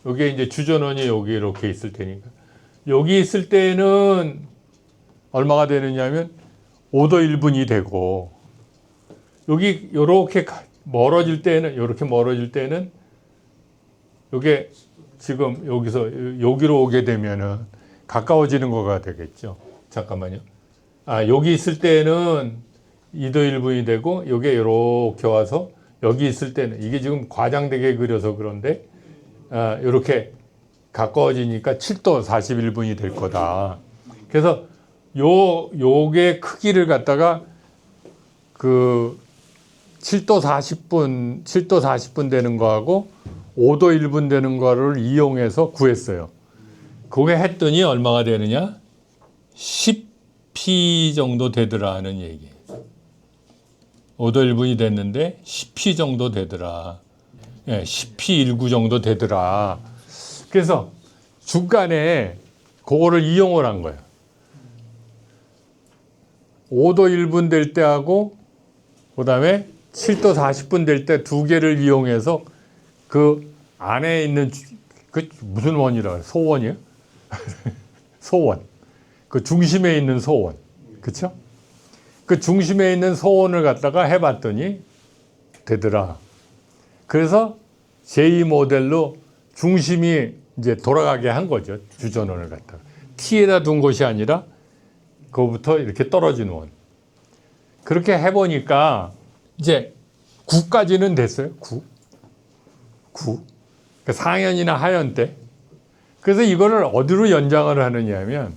여기 이제 주전원이 여기 이렇게 있을 테니까 여기 있을 때는 얼마가 되느냐면 5도 1분이 되고 여기 요렇게 멀어질 때는 요렇게 멀어질 때는 요게 지금 여기서 여기로 오게 되면은 가까워지는 거가 되겠죠. 잠깐만요. 아, 여기 있을 때는 2도 1분이 되고 요게 요렇게 와서 여기 있을 때는 이게 지금 과장되게 그려서 그런데 아, 요렇게 가까워지니까 7도 41분이 될 거다. 그래서 요게 크기를 갖다가 그 7도 40분 되는 거하고 5도 1분 되는 거를 이용해서 구했어요. 그게 했더니 얼마가 되느냐? 10p 정도 되더라 하는 얘기예요. 5도 1분이 됐는데 10p 정도 되더라. 예, 10p19 정도 되더라. 그래서 중간에 그거를 이용을 한 거예요. 5도 1분 될 때하고 그다음에 7도 40분 될 때 두 개를 이용해서 그 안에 있는 그 무슨 원이라 그래? 소원이요? 소원. 그 중심에 있는 소원. 그렇죠? 그 중심에 있는 소원을 갖다가 해봤더니 되더라. 그래서 제2 모델로 중심이 이제 돌아가게 한 거죠. 주전원을 갖다가. T에다 둔 것이 아니라 그거부터 이렇게 떨어진 원. 그렇게 해보니까 이제 9까지는 됐어요. 9. 그러니까 상현이나 하현 때. 그래서 이거를 어디로 연장을 하느냐면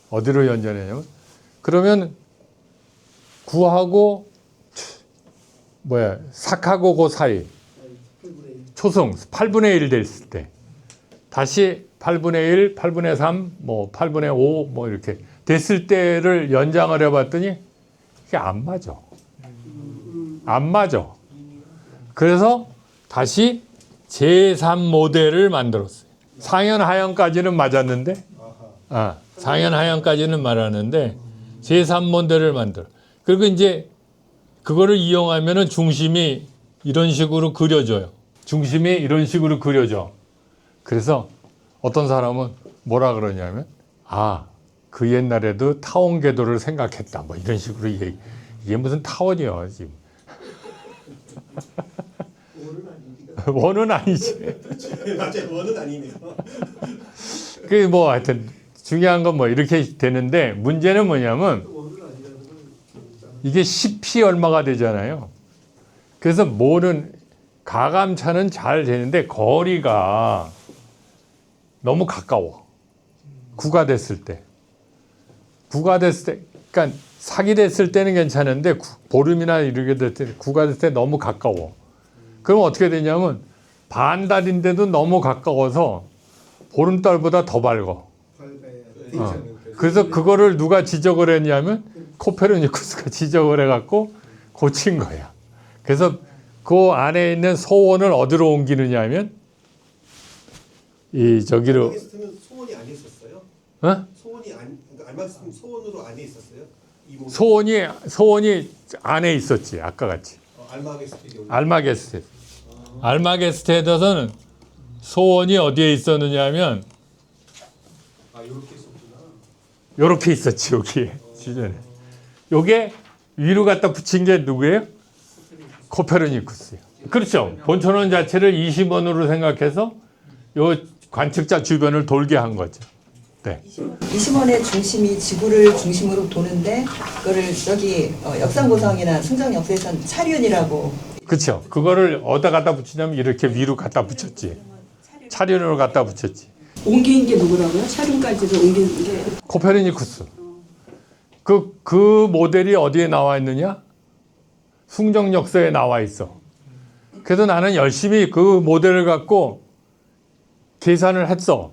어디로 연장하냐면 그러면 9하고 4하고 그 사이 초승 8분의 1 됐을 때 다시 8분의 1, 8분의 3, 8분의 5 이렇게 됐을 때를 연장을 해봤더니 이게 안 맞아. 안 맞아. 그래서 다시 제3 모델을 만들었어요. 상현 하현까지는 맞았는데, 상현 하현까지는 맞았는데 제3 모델을 만들어. 그리고 이제 그거를 이용하면은 중심이 이런 식으로 그려져요. 중심이 이런 식으로 그려져. 그래서 어떤 사람은 뭐라 그러냐면, 그 옛날에도 타원 궤도를 생각했다. 뭐 이런 식으로 얘기. 이게 무슨 타원이요, 지금. 원은 아니지. 맞아요. 원은 아니네요. 그 뭐 하여튼 중요한 건 뭐 이렇게 되는데 문제는 뭐냐면 이게 10p 얼마가 되잖아요. 그래서 뭐는 가감차는 잘 되는데 거리가 너무 가까워. 9가 됐을 때. 9가 됐을 때, 그러니까 사기 됐을 때는 괜찮은데 보름이나 이렇게 됐을 때 9가 됐을 때 너무 가까워. 그럼 어떻게 되냐면 반달인데도 너무 가까워서 보름달보다 더 밝어. 그래서 그거를 누가 지적을 했냐면 코페르니쿠스가 지적을 해갖고 고친 거야. 그래서 그 안에 있는 소원을 어디로 옮기느냐면 이 저기로. 알마기스트는 소원이 안에 있었어요? 어? 그러니까 알마기스트는 소원으로 안에 있었어요? 소원이 안에 있었지. 아까 같이. 알마게스테. 알마게스테에서는 소원이 어디에 있었느냐면 이렇게 있었구나. 요렇게 있었지. 여기에 주전에. 요게 위로 갖다 붙인 게 누구예요? 코페르니쿠스요. 그렇죠. 본천원 자체를 20원으로 생각해서 요 관측자 주변을 돌게 한 거죠. 네. 20원의 중심이 지구를 중심으로 도는데 그거를 여기 역상고성이나 승정역세에서는 차륜이라고. 그렇죠. 그거를 어디다 갖다 붙이냐면 이렇게 위로 갖다 붙였지. 차륜으로 갖다 붙였지. 옮긴 게 누구라고요? 차륜까지를 옮긴 게 코페르니쿠스. 그 모델이 어디에 나와 있느냐? 숭정역서에 나와 있어. 그래서 나는 열심히 그 모델을 갖고 계산을 했어.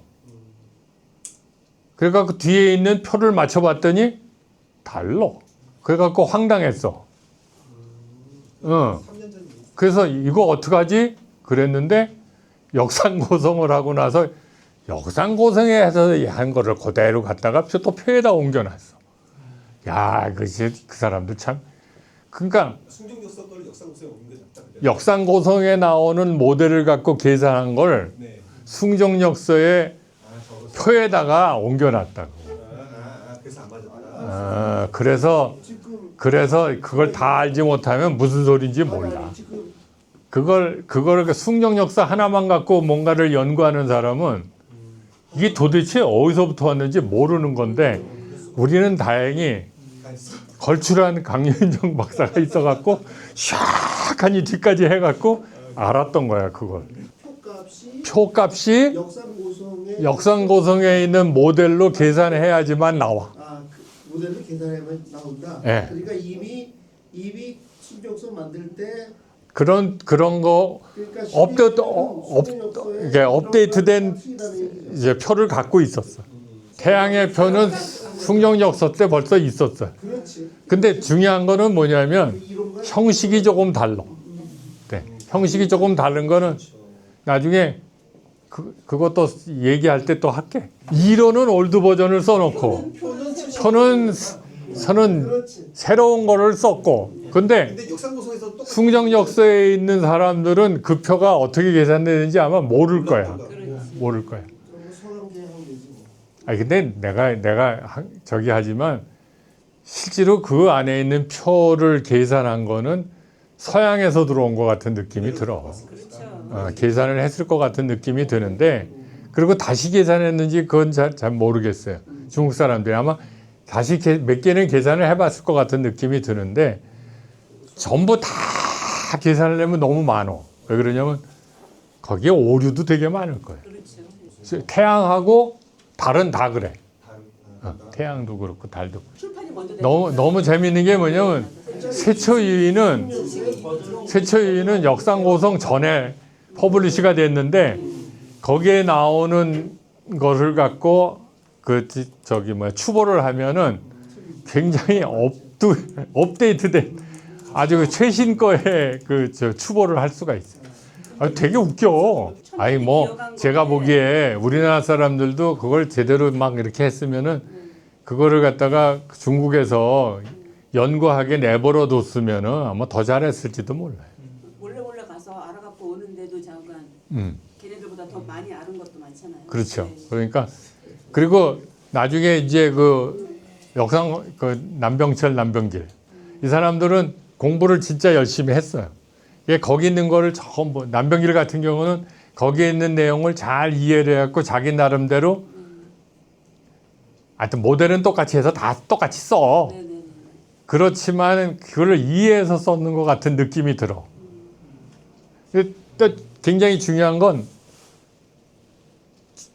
그래갖고 뒤에 있는 표를 맞춰봤더니 달라. 그래갖고 황당했어. 그래서 이거 어떡하지? 그랬는데 역상고성을 하고 나서 역상고성에서 한 거를 그대로 갖다가 또 표에다 옮겨놨어. 야, 그 사람도 참. 그러니까 승정역사 거를 역상고성에 옮긴 게 낫다. 역상고성에 나오는 모델을 갖고 계산한 걸 숭정역서의 표에다가 옮겨놨다고. 그래서 안 맞았다. 그래서 그래서 그걸 다 알지 못하면 무슨 소리인지 몰라. 그걸 숙명 역사 하나만 갖고 뭔가를 연구하는 사람은 이게 도대체 어디서부터 왔는지 모르는 건데 우리는 다행히 걸출한 강윤정 박사가 있어갖고 샥하니 뒤까지 해갖고 알았던 거야 그걸. 표값이 역상고성에 있는 모델로 계산해야지만 나와. 그 모델로 계산해야만 나온다. 네. 그러니까 이미 숙명성 만들 때 그런 거 이게 업데이트된 이제 표를 갖고 있었어. 태양의 표는 숙명 역사 때 벌써 있었어. 근데 중요한 거는 뭐냐면 형식이 조금 달라. 네. 형식이 조금 다른 거는 나중에 그것도 얘기할 때 또 할게. 이론은 올드 버전을 써놓고 표는 새로운 거를 썼고 근데 역상고성에서 또 숙명 역사에 있는 사람들은 그 표가 어떻게 계산되는지 아마 모를 거야. 모를 거야. 아니 근데 내가 저기 하지만 실제로 그 안에 있는 표를 계산한 거는 서양에서 들어온 것 같은 느낌이 들어. 계산을 했을 것 같은 느낌이 드는데 그리고 다시 계산했는지 그건 잘 모르겠어요. 중국 사람들이 아마 다시 몇 개는 계산을 해봤을 것 같은 느낌이 드는데 전부 다 계산을 하면 너무 많어. 왜 그러냐면 거기에 오류도 되게 많을 거예요. 그렇죠. 태양하고 달은 다 그래. 태양도 그렇고 달도. 출판이 먼저 너무 재밌는 게 뭐냐면 세초유인은 역상고성 전에 퍼블리시가 됐는데 거기에 나오는 것을 갖고 추보를 하면은 굉장히 업데이트된 아주 최신 거에 추보를 할 수가 있어요. 되게 웃겨. 아니 뭐 제가 보기에 우리나라 사람들도 그걸 제대로 막 이렇게 했으면은 그거를 갖다가 중국에서 연구하게 내버려 뒀으면은 아마 더 잘했을지도 몰라요. 몰래 가서 알아갖고 오는데도 잠깐 걔네들보다 더 많이 아는 것도 많잖아요. 그렇죠. 네. 그러니까 그리고 나중에 이제 남병철, 남병길 이 사람들은 공부를 진짜 열심히 했어요. 거기 있는 거를 전부 남병길 같은 경우는 거기에 있는 내용을 잘 이해를 해갖고 자기 나름대로 하여튼 모델은 똑같이 해서 다 똑같이 써. 네네네. 그렇지만 그걸 이해해서 썼는 것 같은 느낌이 들어. 또 굉장히 중요한 건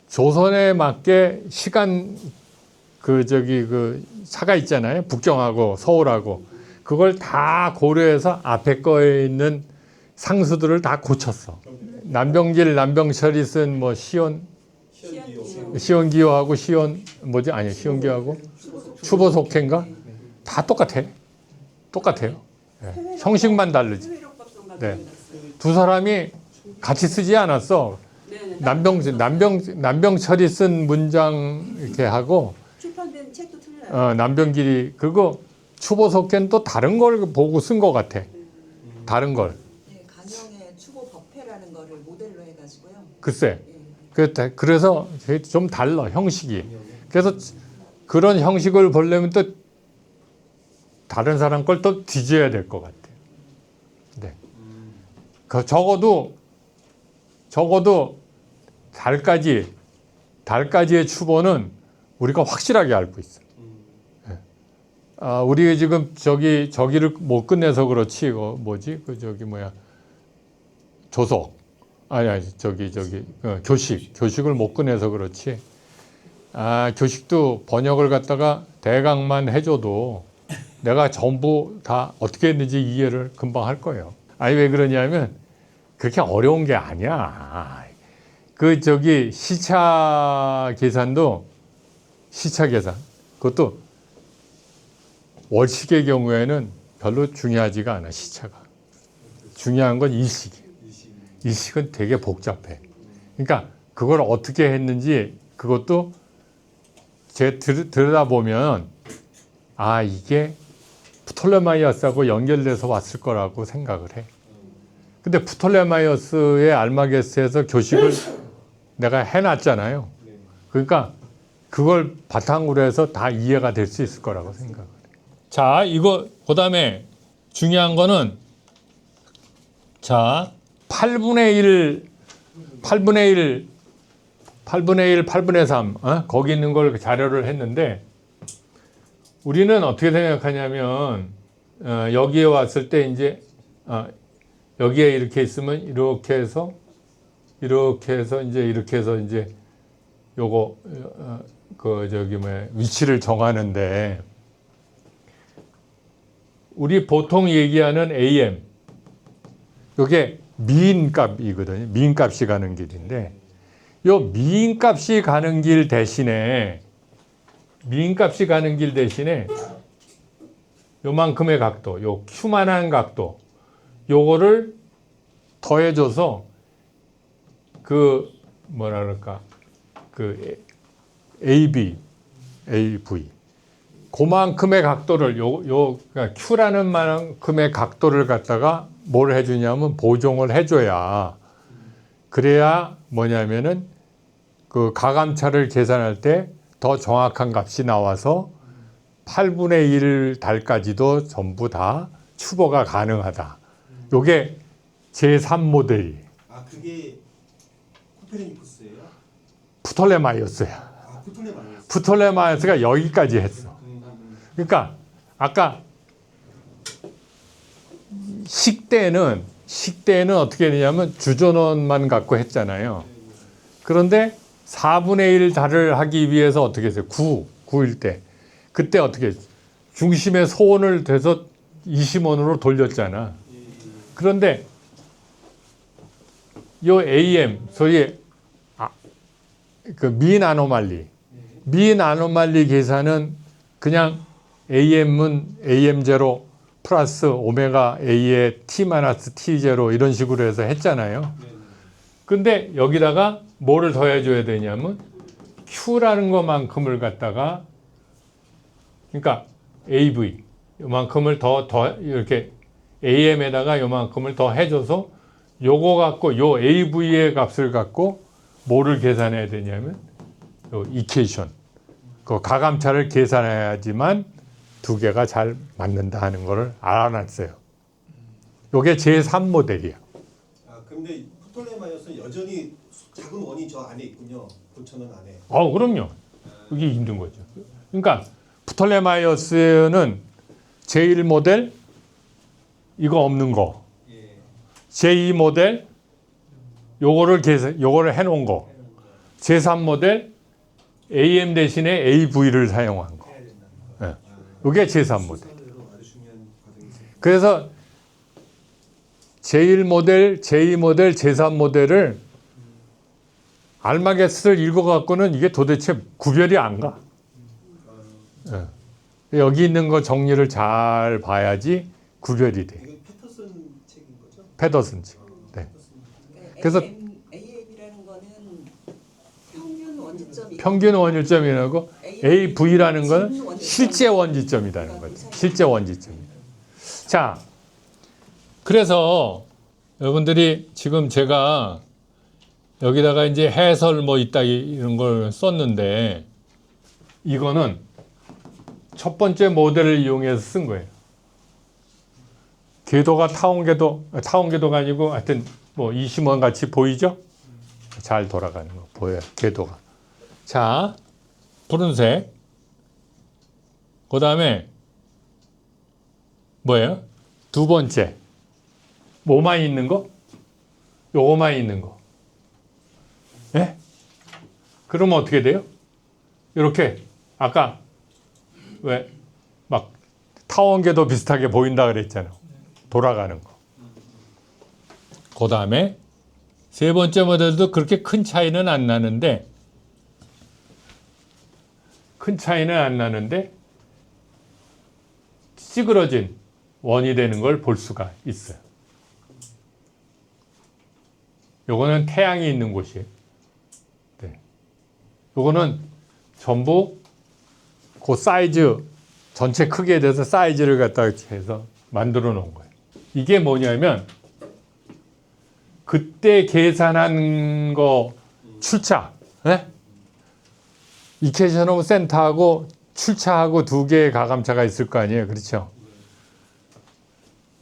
조선에 맞게 시간 차가 있잖아요. 북경하고 서울하고 그걸 다 고려해서 앞에 거에 있는 상수들을 다 고쳤어. 남병길, 남병철이 쓴 뭐 시온기호하고 시온기호하고 추보속해인가 다 똑같아요. 네. 형식만 다르지. 네. 두 사람이 같이 쓰지 않았어. 남병철이 쓴 문장 이렇게 하고 출판된 책도 틀려요. 남병길이 그거 추보속해는 또 다른 걸 보고 쓴 것 같아. 다른 걸. 예, 간영의 추보 법회라는 거를 모델로 해가지고요. 글쎄. 그래서 좀 달라 형식이. 그래서 그런 형식을 보려면 또 다른 사람 걸 또 뒤져야 될 것 같아요. 네. 적어도 달까지의 추보는 우리가 확실하게 알고 있어. 네. 우리 지금 저기를 못 끝내서 그렇지. 조속. 교식을 못 꺼내서 그렇지. 교식도 번역을 갖다가 대강만 해줘도 내가 전부 다 어떻게 했는지 이해를 금방 할 거예요. 왜 그러냐면 그렇게 어려운 게 아니야. 시차 계산 그것도 월식의 경우에는 별로 중요하지가 않아. 시차가 중요한 건 일식은 되게 복잡해. 그러니까 그걸 어떻게 했는지 그것도 들여다보면 이게 프톨레마이어스하고 연결돼서 왔을 거라고 생각을 해. 근데 프톨레마이어스의 알마게스에서 교식을 내가 해놨잖아요. 그러니까 그걸 바탕으로 해서 다 이해가 될 수 있을 거라고 생각을 해. 자, 이거 그다음에 중요한 거는 자, 8분의 1, 8분의 3 거기 있는 걸 자료를 했는데 우리는 어떻게 생각하냐면 여기에 왔을 때 이제 여기에 이렇게 있으면 이렇게 해서 이제 요거 그 저기 뭐야 위치를 정하는데 우리 보통 얘기하는 AM 요게 미인값이거든요. 미인값이 가는 길인데 요 미인값이 가는 길 대신에 요만큼의 각도, 요 Q만한 각도 요거를 더해줘서 그 뭐라 그럴까 그 AV 그만큼의 각도를 그러니까 Q라는 만큼의 각도를 갖다가 뭘 해주냐면 보정을 해줘야 그래야 뭐냐면은 그 가감차를 계산할 때 더 정확한 값이 나와서 8분의 1 달까지도 전부 다 추보가 가능하다. 요게 제3 모델이 아 그게 코페르니쿠스예요? 프톨레마이오스야. 아 코페르니쿠스. 프톨레마이오스가 여기까지 했어. 그러니까 아까 식대는 어떻게 되냐면 주전원만 갖고 했잖아요. 그런데 4분의 1 달을 하기 위해서 어떻게 했어요? 9일 때. 그때 어떻게 했어요? 중심에 소원을 돼서 20원으로 돌렸잖아. 그런데 요 AM 소위 그 민 아노말리 계산은 그냥 AM은 AM0 플러스 오메가 A의 T-T0 이런 식으로 해서 했잖아요. 근데 여기다가 뭐를 더해줘야 되냐면 Q라는 것만큼을 갖다가 그러니까 AV 요만큼을 더 이렇게 AM에다가 요만큼을 더 해줘서 요거 갖고 요 AV의 값을 갖고 뭐를 계산해야 되냐면 요 이퀘이션 그 가감차를 계산해야지만 두 개가 잘 맞는다 하는 거를 알아놨어요. 요게 제3 모델이야. 아 근데 프톨레마이오스는 여전히 작은 원이 저 안에 있군요. 고천원 안에. 그럼요. 이게 힘든 거죠. 그러니까 프톨레마이오스는 제1 모델 이거 없는 거, 예. 제2 모델 요거를 해놓은 거, 제3 모델 AM 대신에 AV를 사용한 거. 예. 이게 제3 모델. 아주 중요한 과정이 있어요. 그래서 제1 모델, 제2 모델, 제3 모델을 알마게스를 읽어갖고는 이게 도대체 구별이 안 가. 예. 여기 있는 거 정리를 잘 봐야지 구별이 돼. 이거 패터슨 책인 거죠? 패더슨 책. 네. 그래서 AM이라는 거는 평균 원지점이 평균 원율점이라고 AV라는 건 실제 원지점이라는 거죠. 실제 원지점이다. 자, 그래서 여러분들이 지금 제가 여기다가 이제 해설 뭐 있다 이런 걸 썼는데 이거는 첫 번째 모델을 이용해서 쓴 거예요. 궤도가 타원궤도가 아니고 하여튼 뭐 이심원 같이 보이죠? 잘 돌아가는 거 보여요. 궤도가. 자, 푸른색. 그 다음에 뭐예요? 두 번째. 뭐만 있는 거? 요거만 있는 거. 예? 그러면 어떻게 돼요? 이렇게 아까 왜 막 타원궤도 비슷하게 보인다 그랬잖아. 돌아가는 거. 그 다음에 세 번째 모델도 그렇게 큰 차이는 안 나는데 찌그러진 원이 되는 걸 볼 수가 있어요. 요거는 태양이 있는 곳이에요. 네. 요거는 전부 그 사이즈 전체 크기에 대해서 사이즈를 갖다가 해서 만들어 놓은 거예요. 이게 뭐냐면 그때 계산한 거 출처, 네? 이케이션 오브 센터하고 출차하고 두 개의 가감차가 있을 거 아니에요. 그렇죠?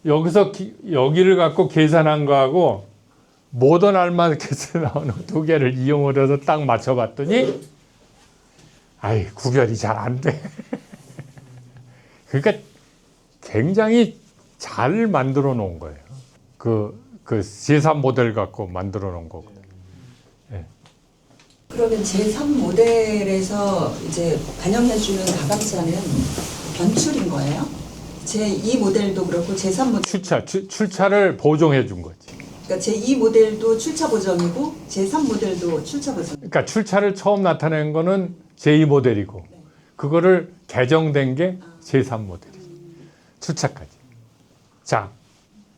여기서 여기를 갖고 계산한 거하고 모던 알마켓에 나오는 두 개를 이용을 해서 딱 맞춰봤더니 아이 구별이 잘 안 돼. 그러니까 굉장히 잘 만들어 놓은 거예요. 그 제3 모델 갖고 만들어 놓은 거거든요. 그러면 제3 모델에서 이제 반영해주는 가감차는 변출인 거예요? 제2 모델도 그렇고 제3 모델 출차를 보정해 준 거지. 그러니까 제2 모델도 출차 보정이고 제3 모델도 출차 보정. 그러니까 출차를 처음 나타낸 거는 제2 모델이고 그거를 개정된 게 제3 모델. 출차까지. 자,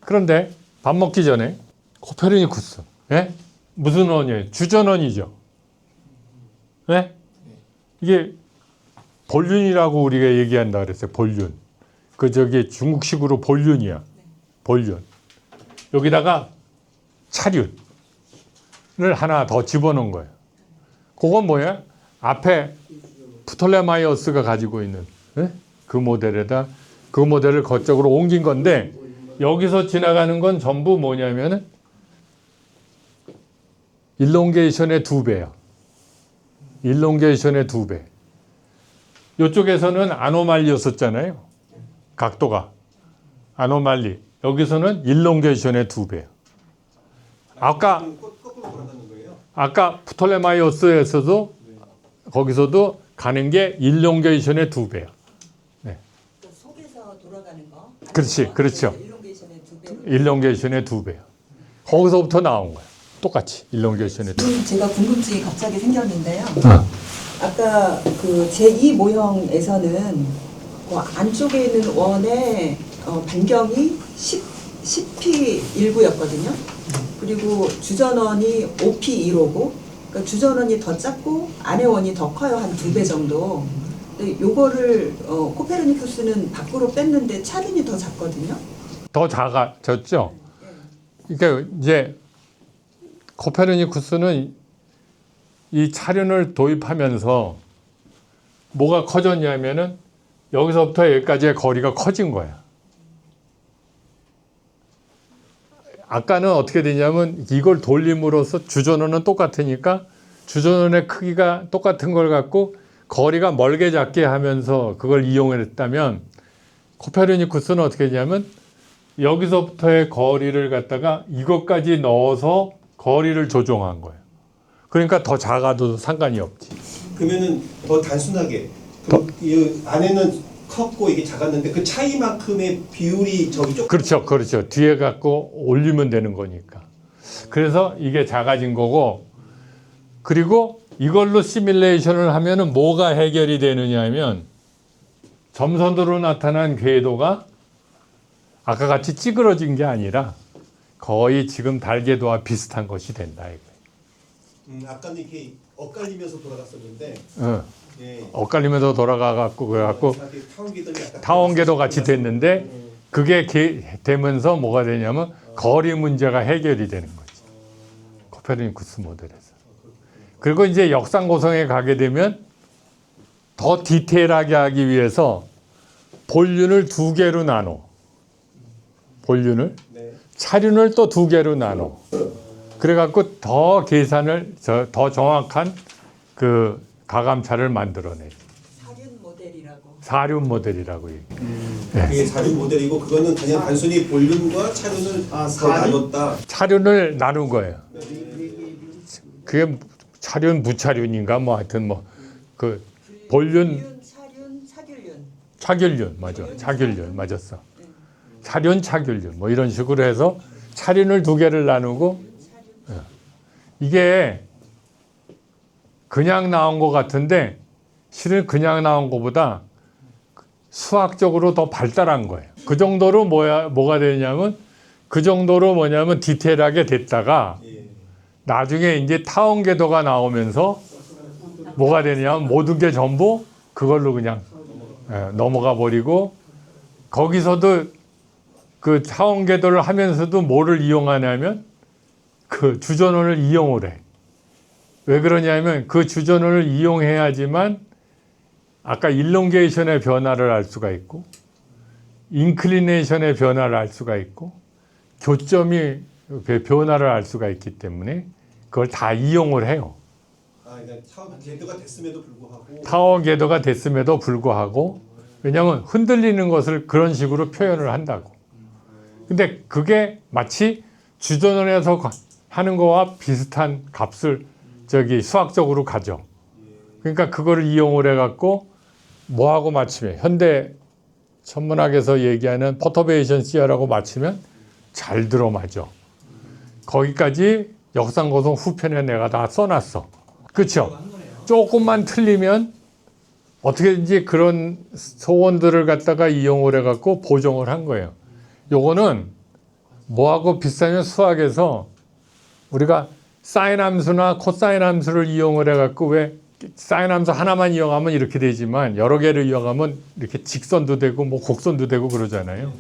그런데 밥 먹기 전에 코페르니쿠스, 예? 무슨 원이에요? 주전원이죠. 예? 이게 볼륜이라고 우리가 얘기한다 그랬어요. 볼륜. 그 저기 중국식으로 볼륜이야. 볼륜. 여기다가 차륜을 하나 더 집어넣은 거예요. 그건 뭐야? 앞에 프톨레마이오스가 가지고 있는 예? 그 모델에다 그 모델을 거쪽으로 옮긴 건데 여기서 지나가는 건 전부 뭐냐면은 일롱게이션의 2배야. 일롱게이션의 2배. 이쪽에서는 아노말리였었잖아요. 각도가. 아노말리. 여기서는 일롱게이션의 2배야. 아까 거꾸로 돌아가는 거예요. 아까 프톨레마이오스에서도 거기서도 가는 게 일롱게이션의 2배야. 그러니까 속에서 돌아가는 거. 그렇지, 그렇죠. 일롱게이션의 2배. 일롱게이션의 2배야. 거기서부터 나온 거야. 똑같이 일롱게이션의 2배. 제가 궁금증이 갑자기 생겼는데요. 아까 그 제2 모형에서는 그 안쪽에 있는 원의 반경이 10p19였거든요. 그리고 주전원이 5p15고, 그러니까 주전원이 더 작고 안의 원이 더 커요. 한 2배 정도. 근데 요거를 코페르니쿠스는 밖으로 뺐는데 차륜이 더 작거든요. 더 작아졌죠. 그러니까 이제 코페르니쿠스는 이 차륜을 도입하면서 뭐가 커졌냐면은 여기서부터 여기까지의 거리가 커진 거야. 아까는 어떻게 되냐면 이걸 돌림으로써 주전원은 똑같으니까 주전원의 크기가 똑같은 걸 갖고 거리가 멀게 작게 하면서 그걸 이용했다면 코페르니쿠스는 어떻게 되냐면 여기서부터의 거리를 갖다가 이것까지 넣어서 거리를 조정한 거예요. 그러니까 더 작아도 상관이 없지. 그러면은 더 단순하게 이 안에는 컸고 이게 작았는데 그 차이만큼의 비율이 저기 쪽. 그렇죠, 그렇죠. 뒤에 갖고 올리면 되는 거니까. 그래서 이게 작아진 거고, 그리고 이걸로 시뮬레이션을 하면은 뭐가 해결이 되느냐 하면 점선으로 나타난 궤도가 아까 같이 찌그러진 게 아니라 거의 지금 달 궤도와 비슷한 것이 된다 이거예요. 아까는 이렇게 엇갈리면서 돌아갔었는데. 예. 엇갈리면서 돌아가갖고 그래갖고 타원 궤도 같이 됐는데 그게 되면서 뭐가 되냐면 거리 문제가 해결이 되는 거지. 코페르니쿠스 모델에서. 그리고 이제 역상 고성에 가게 되면 더 디테일하게 하기 위해서 볼륜을 2개로 나눠. 볼륜을 차륜을 또 2개로 나눠. 그래갖고 더 계산을 더 정확한 그 가감차를 만들어내. 사륜 모델이라고. 사륜 모델이라고 얘기해요. 그게 사륜 모델이고 그거는 그냥 단순히 볼륨과 차륜을 더 나눴다. 차륜을 나눈 거예요. 그게 차륜, 무차륜인가 뭐 하여튼 뭐 그 볼륜, 차륜, 차귤륜. 차귤륜 맞아. 차귤륜 맞았어. 차륜, 차귤륜 뭐 이런 식으로 해서 차륜을 2개를 나누고 이게 그냥 나온 것 같은데 실은 그냥 나온 것보다 수학적으로 더 발달한 거예요. 그 정도로 뭐가 되냐면 그 정도로 뭐냐면 디테일하게 됐다가 나중에 이제 타원 궤도가 나오면서 뭐가 되냐면 모든 게 전부 그걸로 그냥 넘어가 버리고 거기서도 그 타원 궤도를 하면서도 뭐를 이용하냐면 그 주전원을 이용을 해. 왜 그러냐면 그 주전원을 이용해야지만 아까 일롱게이션의 변화를 알 수가 있고 인클리네이션의 변화를 알 수가 있고 교점이 변화를 알 수가 있기 때문에 그걸 다 이용을 해요. 그러니까 타워 궤도가 됐음에도 불구하고 타워 궤도가 됐음에도 불구하고 왜냐하면 흔들리는 것을 그런 식으로 표현을 한다고. 근데 그게 마치 주전원에서 하는 거와 비슷한 값을 수학적으로 가져. 그러니까 그거를 이용을 해갖고 뭐하고 맞추면 현대 천문학에서 얘기하는 퍼터베이션 시어라고 맞추면 잘 들어맞아. 거기까지 역상고송 후편에 내가 다 써놨어. 그렇죠? 조금만 틀리면 어떻게든지 그런 소원들을 갖다가 이용을 해갖고 보정을 한 거예요. 요거는 뭐하고 비슷하면 수학에서 우리가 사인 함수나 코사인 함수를 이용을 해갖고 왜 사인 함수 하나만 이용하면 이렇게 되지만 여러 개를 이용하면 이렇게 직선도 되고 뭐 곡선도 되고 그러잖아요.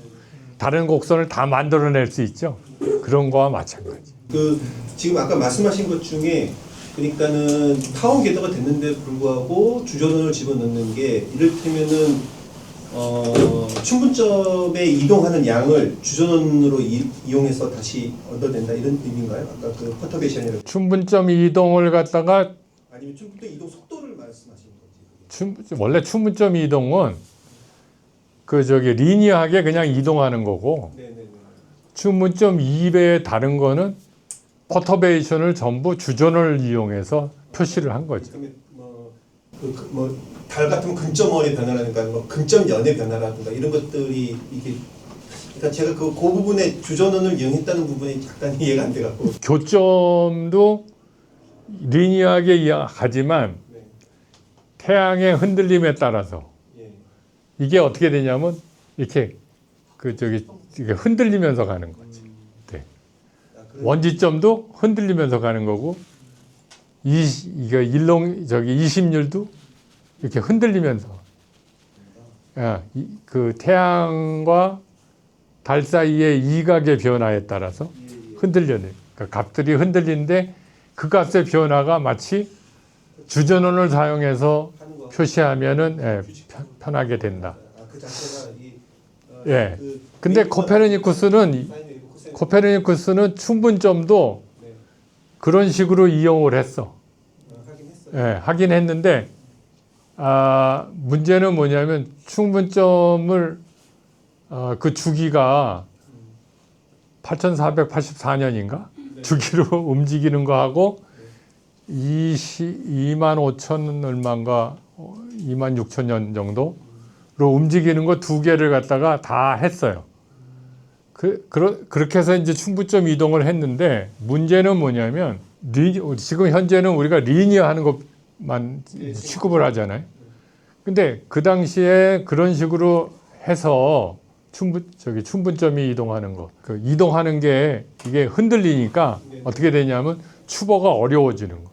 다른 곡선을 다 만들어낼 수 있죠. 그런 거와 마찬가지. 지금 아까 말씀하신 것 중에 그러니까는 타원 궤도가 됐는데 불구하고 주전원을 집어넣는 게 이를테면은 충분점에 이동하는 양을 주전원으로 이용해서 다시 얻어낸다 이런 의미인가요? 아까 그 퍼터베이션이라고 충분점 이동을 갖다가 아니면 충분점 이동 속도를 말씀하시는 건지 원래 충분점 이동은 리니어하게 그냥 이동하는 거고 네네네. 충분점 2배의 다른 거는 퍼터베이션을 전부 주전을 이용해서 표시를 한 거죠. 달 같으면 근점원의 변화라든가 근점연의 변화라든가 이런 것들이 이게 그러니까 제가 그 부분에 주전원을 이용했다는 부분이 약간 이해가 안 돼갖고 교점도 리니어하게 가지만 네. 태양의 흔들림에 따라서 예. 이게 어떻게 되냐면 이렇게 이게 흔들리면서 가는 거지. 네. 원지점도 흔들리면서 가는 거고 이거 이심률도 이렇게 흔들리면서 그 태양과 달 사이의 이각의 변화에 따라서 흔들려요. 그러니까 값들이 흔들리는데 그 값의 변화가 마치 주전원을 사용해서 표시하면은 편하게 된다. 그 자체가 예. 근데 코페르니쿠스는 충분점도 그런 식으로 이용을 했어. 하긴 했어요. 예, 하긴 했는데 문제는 뭐냐면 충분점을 그 주기가 8484년인가 주기로 움직이는 거하고 2만 5천 얼마인가 2만 6천 년 정도로 움직이는 거 두 개를 갖다가 다 했어요. 그렇게 해서 이제 충분점 이동을 했는데 문제는 뭐냐면 지금 현재는 우리가 리니어 하는 것만 취급을 하잖아요. 근데 그 당시에 그런 식으로 해서 충분점이 이동하는 거. 이동하는 게 이게 흔들리니까 어떻게 되냐면 추보가 어려워지는 거예요.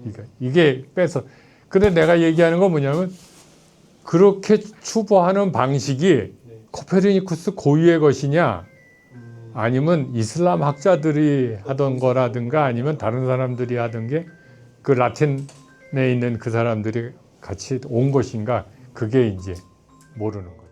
그러니까 이게 빼서. 근데 내가 얘기하는 건 뭐냐면 그렇게 추보하는 방식이 코페르니쿠스 고유의 것이냐 아니면 이슬람 학자들이 하던 거라든가 아니면 다른 사람들이 하던 게 그 라틴에 있는 그 사람들이 같이 온 것인가 그게 이제 모르는 거예요.